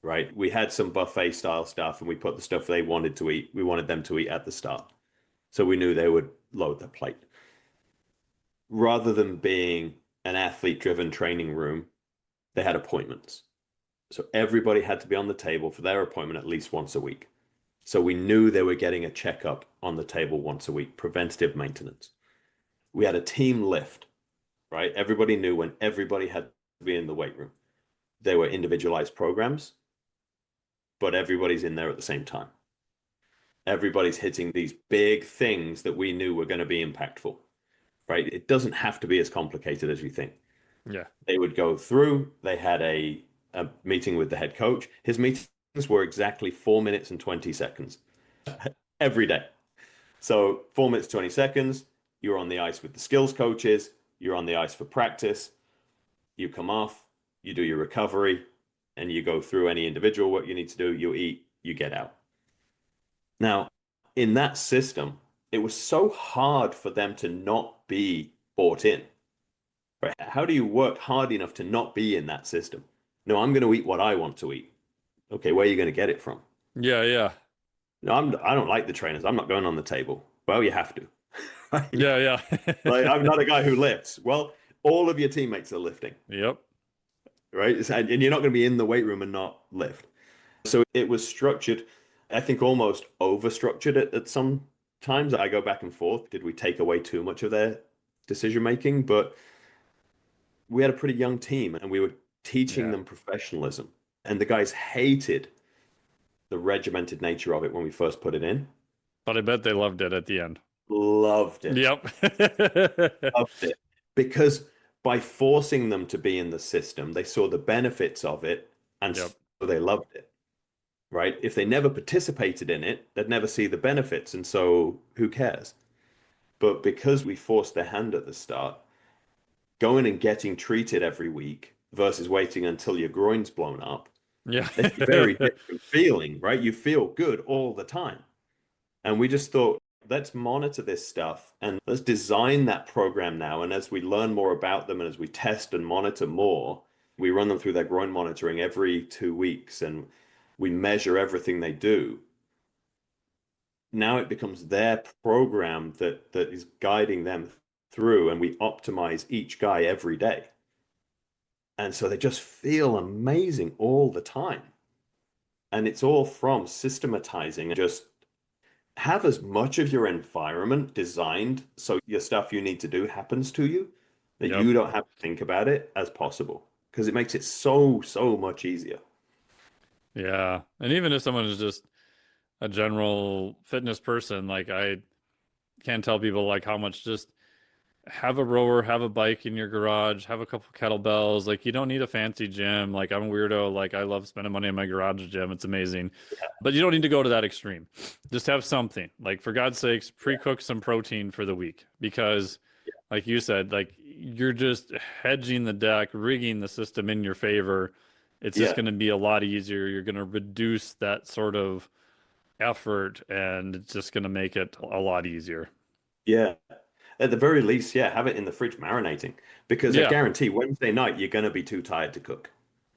right? We had some buffet style stuff and we put the stuff they wanted to eat. We wanted them to eat at the start. So we knew they would load their plate. Rather than being an athlete driven training room, they had appointments. So everybody had to be on the table for their appointment at least once a week. So we knew they were getting a checkup on the table once a week, preventative maintenance. We had a team lift, right? Everybody knew when everybody had to be in the weight room. There were individualized programs, but everybody's in there at the same time. Everybody's hitting these big things that we knew were going to be impactful, right? It doesn't have to be as complicated as you think. Yeah. They would go through, they had a meeting with the head coach. His meetings were exactly 4 minutes and 20 seconds every day. So 4 minutes, 20 seconds, you're on the ice with the skills coaches, you're on the ice for practice, you come off, you do your recovery, and you go through any individual what you need to do, you eat, you get out. Now, in that system, it was so hard for them to not be bought in. Right? How do you work hard enough to not be in that system? No, I'm going to eat what I want to eat. Okay, where are you going to get it from? Yeah. Yeah. No, I don't like the trainers. I'm not going on the table. Well, you have to. Right? Yeah. Like, Yeah. I'm not a guy who lifts. Well, all of your teammates are lifting, Yep. right? And you're not going to be in the weight room and not lift. So it was structured, I think almost over structured at some times. I go back and forth. Did we take away too much of their decision making? But we had a pretty young team and we were teaching Yeah. them professionalism. And the guys hated the regimented nature of it when we first put it in. But I bet they loved it at the end. Loved it. Yep. Loved it. Because by forcing them to be in the system, they saw the benefits of it and so Yep. they loved it. Right? If they never participated in it, they'd never see the benefits. And so who cares? But because we forced their hand at the start, going and getting treated every week versus waiting until your groin's blown up, Yeah. it's a very different feeling, right? You feel good all the time. And we just thought, let's monitor this stuff and let's design that program now. And as we learn more about them and as we test and monitor more, We run them through their groin monitoring every 2 weeks and we measure everything they do. Now it becomes their program that is guiding them through, and we optimize each guy every day. And so they just feel amazing all the time. And it's all from systematizing and just have as much of your environment designed so your stuff you need to do happens to you, that Yep. you don't have to think about it as possible, because it makes it so, so much easier. Yeah. And even if someone is just a general fitness person, like I can't tell people like how much just have a rower, have a bike in your garage, have a couple kettlebells. Like you don't need a fancy gym. Like I'm a weirdo. Like I love spending money in my garage gym. It's amazing. But you don't need to go to that extreme. Just have something. Like for God's sakes, pre-cook some protein for the week because like you said, like you're just hedging the deck, rigging the system in your favor. It's just Yeah, going to be a lot easier. You're going to reduce that sort of effort and it's just going to make it a lot easier. yeah. At the very least, yeah, have it in the fridge marinating, because I Yeah. guarantee Wednesday night you're going to be too tired to cook.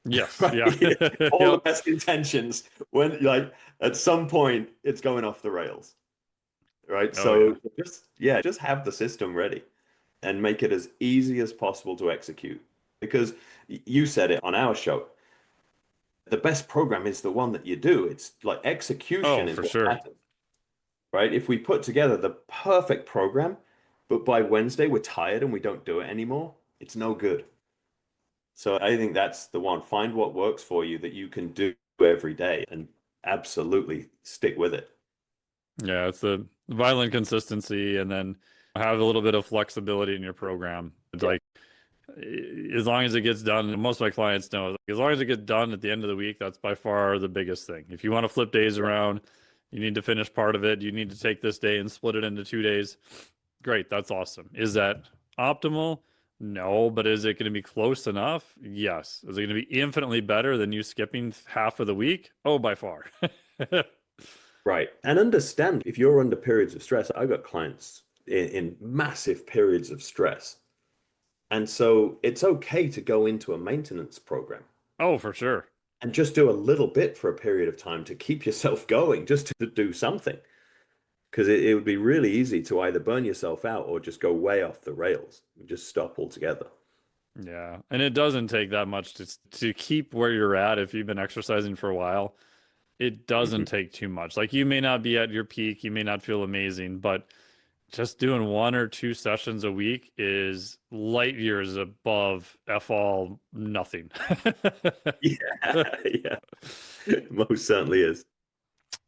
Yes. Yeah. Right? All the Yep. best intentions, when like at some point it's going off the rails, right? Oh yeah. So just, yeah, just have the system ready and make it as easy as possible to execute. Because you said it on our show, the best program is the one that you do. It's like Oh, execution is for what sure. matters, right? If we put together the perfect program, but by Wednesday we're tired and we don't do it anymore, it's no good. So I think that's the one. Find what works for you that you can do every day and absolutely stick with it. Yeah, it's the violent consistency and then have a little bit of flexibility in your program. It's Yeah. like as long as it gets done, most of my clients know, like, as long as it gets done at the end of the week, that's by far the biggest thing. If you want to flip days Yeah. around, you need to finish part of it. You need to take this day and split it into 2 days. Great, that's awesome. Is that optimal? No, but is it going to be close enough? Yes. Is it going to be infinitely better than you skipping half of the week? Oh, by far. Right. And understand, if you're under periods of stress, I've got clients in massive periods of stress. And so it's okay to go into a maintenance program Oh, for sure. and just do a little bit for a period of time to keep yourself going, just to do something. Because it would be really easy to either burn yourself out or just go way off the rails, just stop altogether. Yeah, and it doesn't take that much to keep where you're at if you've been exercising for a while. It doesn't Mhm. take too much. Like you may not be at your peak, you may not feel amazing, but just doing 1 or 2 sessions a week is light years above F all nothing. Yeah, yeah, most certainly is.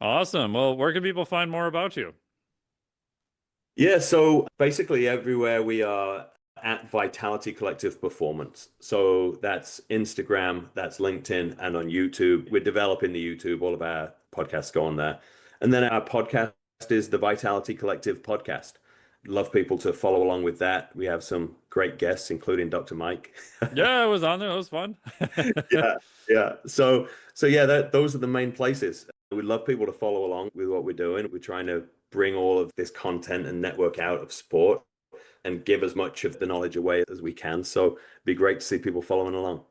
Awesome. Well, where can people find more about you? Yeah, so basically everywhere we are at Vitality Collective Performance. So that's Instagram, that's LinkedIn, and on YouTube. We're developing the YouTube, all of our podcasts go on there. And then our podcast is the Vitality Collective Podcast. Love people to follow along with that. We have some great guests, including Dr. Mike. Yeah, I was on there. It was fun. Yeah, yeah. So yeah, those are the main places. We'd love people to follow along with what we're doing. We're trying to bring all of this content and network out of sport and give as much of the knowledge away as we can. So it'd be great to see people following along.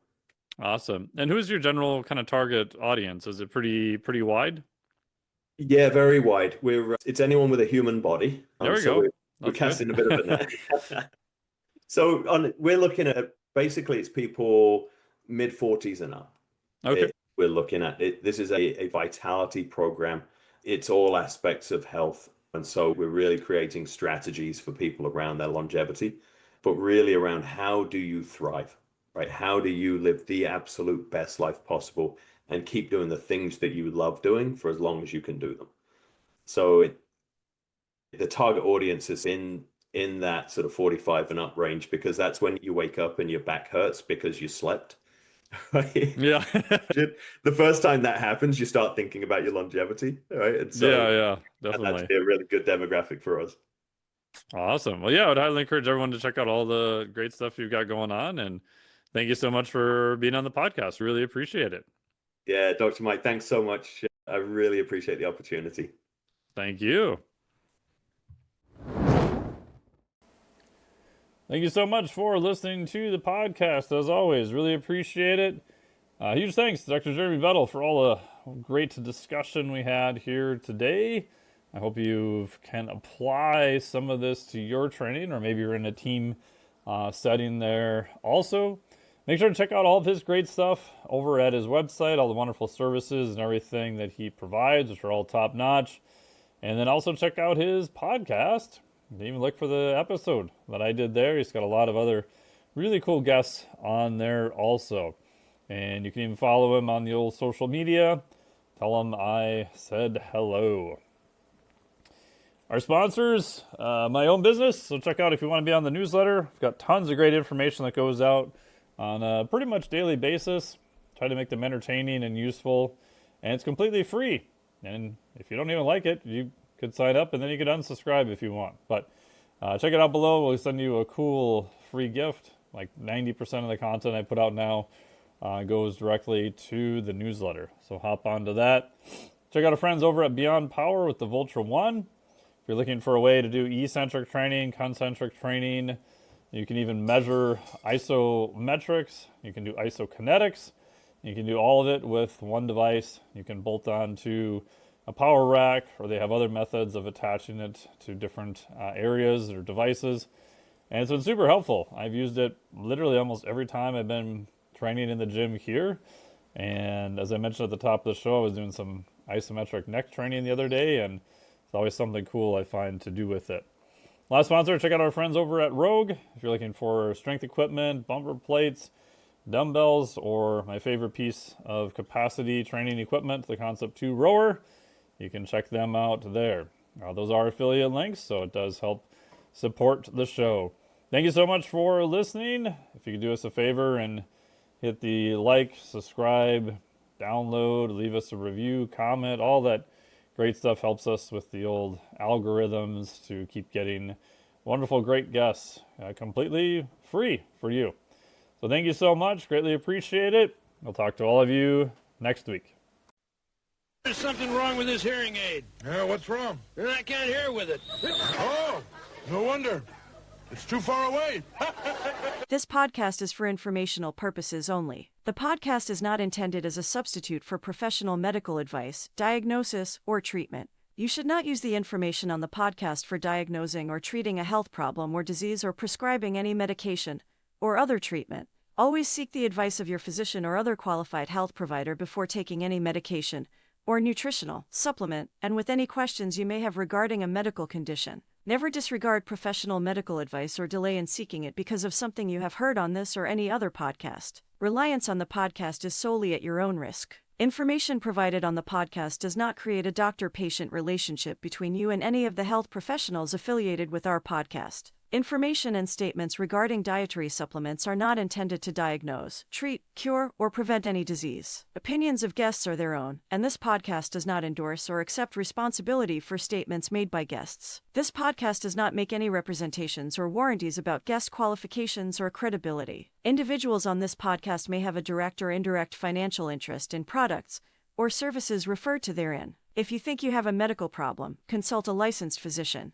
Awesome. And who's your general kind of target audience? Is it pretty wide? Yeah, very wide. We're it's anyone with a human body. There we So go. we're That's good. casting a bit of a net. So we're looking at basically it's people mid 40s and up. Okay. We're looking at it. This is a vitality program. It's all aspects of health. And so we're really creating strategies for people around their longevity, but really around how do you thrive, right? How do you live the absolute best life possible and keep doing the things that you love doing for as long as you can do them? So the target audience is in that sort of 45 and up range, because that's when you wake up and your back hurts because you slept. Right? Yeah. The first time that happens, you start thinking about your longevity, right? And Yeah, so yeah, that'd definitely. be a really good demographic for us. Awesome. Well, yeah, I would highly encourage everyone to check out all the great stuff you've got going on. And thank you so much for being on the podcast. Really appreciate it. Yeah, Dr. Mike, thanks so much. I really appreciate the opportunity. Thank you. Thank you so much for listening to the podcast. As always, really appreciate it. Huge thanks to Dr. Jeremy Bettle for all the great discussion we had here today. I hope you can apply some of this to your training, or maybe you're in a team setting there also. Make sure to check out all of his great stuff over at his website, all the wonderful services and everything that he provides, which are all top notch. And then also check out his podcast. Even look for the episode that I did there. He's got a lot of other really cool guests on there also. And you can even follow him on the old social media. Tell him I said hello. Our sponsors, my own business. So check out if you want to be on the newsletter. I've got tons of great information that goes out on a pretty much daily basis. Try to make them entertaining and useful. And it's completely free. And if you don't even like it, you could sign up and then you could unsubscribe if you want. But check it out below. We'll send you a cool free gift. Like 90% of the content I put out now goes directly to the newsletter. So hop onto that. Check out our friends over at Beyond Power with the Vultra One. If you're looking for a way to do eccentric training, concentric training, you can even measure isometrics. You can do isokinetics. You can do all of it with one device. You can bolt onto a power rack, or they have other methods of attaching it to different areas or devices. And it's been super helpful. I've used it literally almost every time I've been training in the gym here. And as I mentioned at the top of the show, I was doing some isometric neck training the other day, and it's always something cool I find to do with it. Last sponsor, check out our friends over at Rogue. If you're looking for strength equipment, bumper plates, dumbbells, or my favorite piece of capacity training equipment, the Concept 2 rower, you can check them out there. Those are affiliate links, so it does help support the show. Thank you so much for listening. If you could do us a favor and hit the like, subscribe, download, leave us a review, comment, all that great stuff helps us with the old algorithms to keep getting wonderful, great guests completely free for you. So thank you so much. Greatly appreciate it. I'll talk to all of you next week. There's something wrong with this hearing aid. Yeah, what's wrong? And I can't hear with it. Oh, no wonder. It's too far away. This podcast is for informational purposes only. The podcast is not intended as a substitute for professional medical advice, diagnosis, or treatment. You should not use the information on the podcast for diagnosing or treating a health problem or disease or prescribing any medication or other treatment. Always seek the advice of your physician or other qualified health provider before taking any medication or nutritional supplement, and with any questions you may have regarding a medical condition. Never disregard professional medical advice or delay in seeking it because of something you have heard on this or any other podcast. Reliance on the podcast is solely at your own risk. Information provided on the podcast does not create a doctor-patient relationship between you and any of the health professionals affiliated with our podcast. Information and statements regarding dietary supplements are not intended to diagnose, treat, cure, or prevent any disease. Opinions of guests are their own, and this podcast does not endorse or accept responsibility for statements made by guests. This podcast does not make any representations or warranties about guest qualifications or credibility. Individuals on this podcast may have a direct or indirect financial interest in products or services referred to therein. If you think you have a medical problem, consult a licensed physician.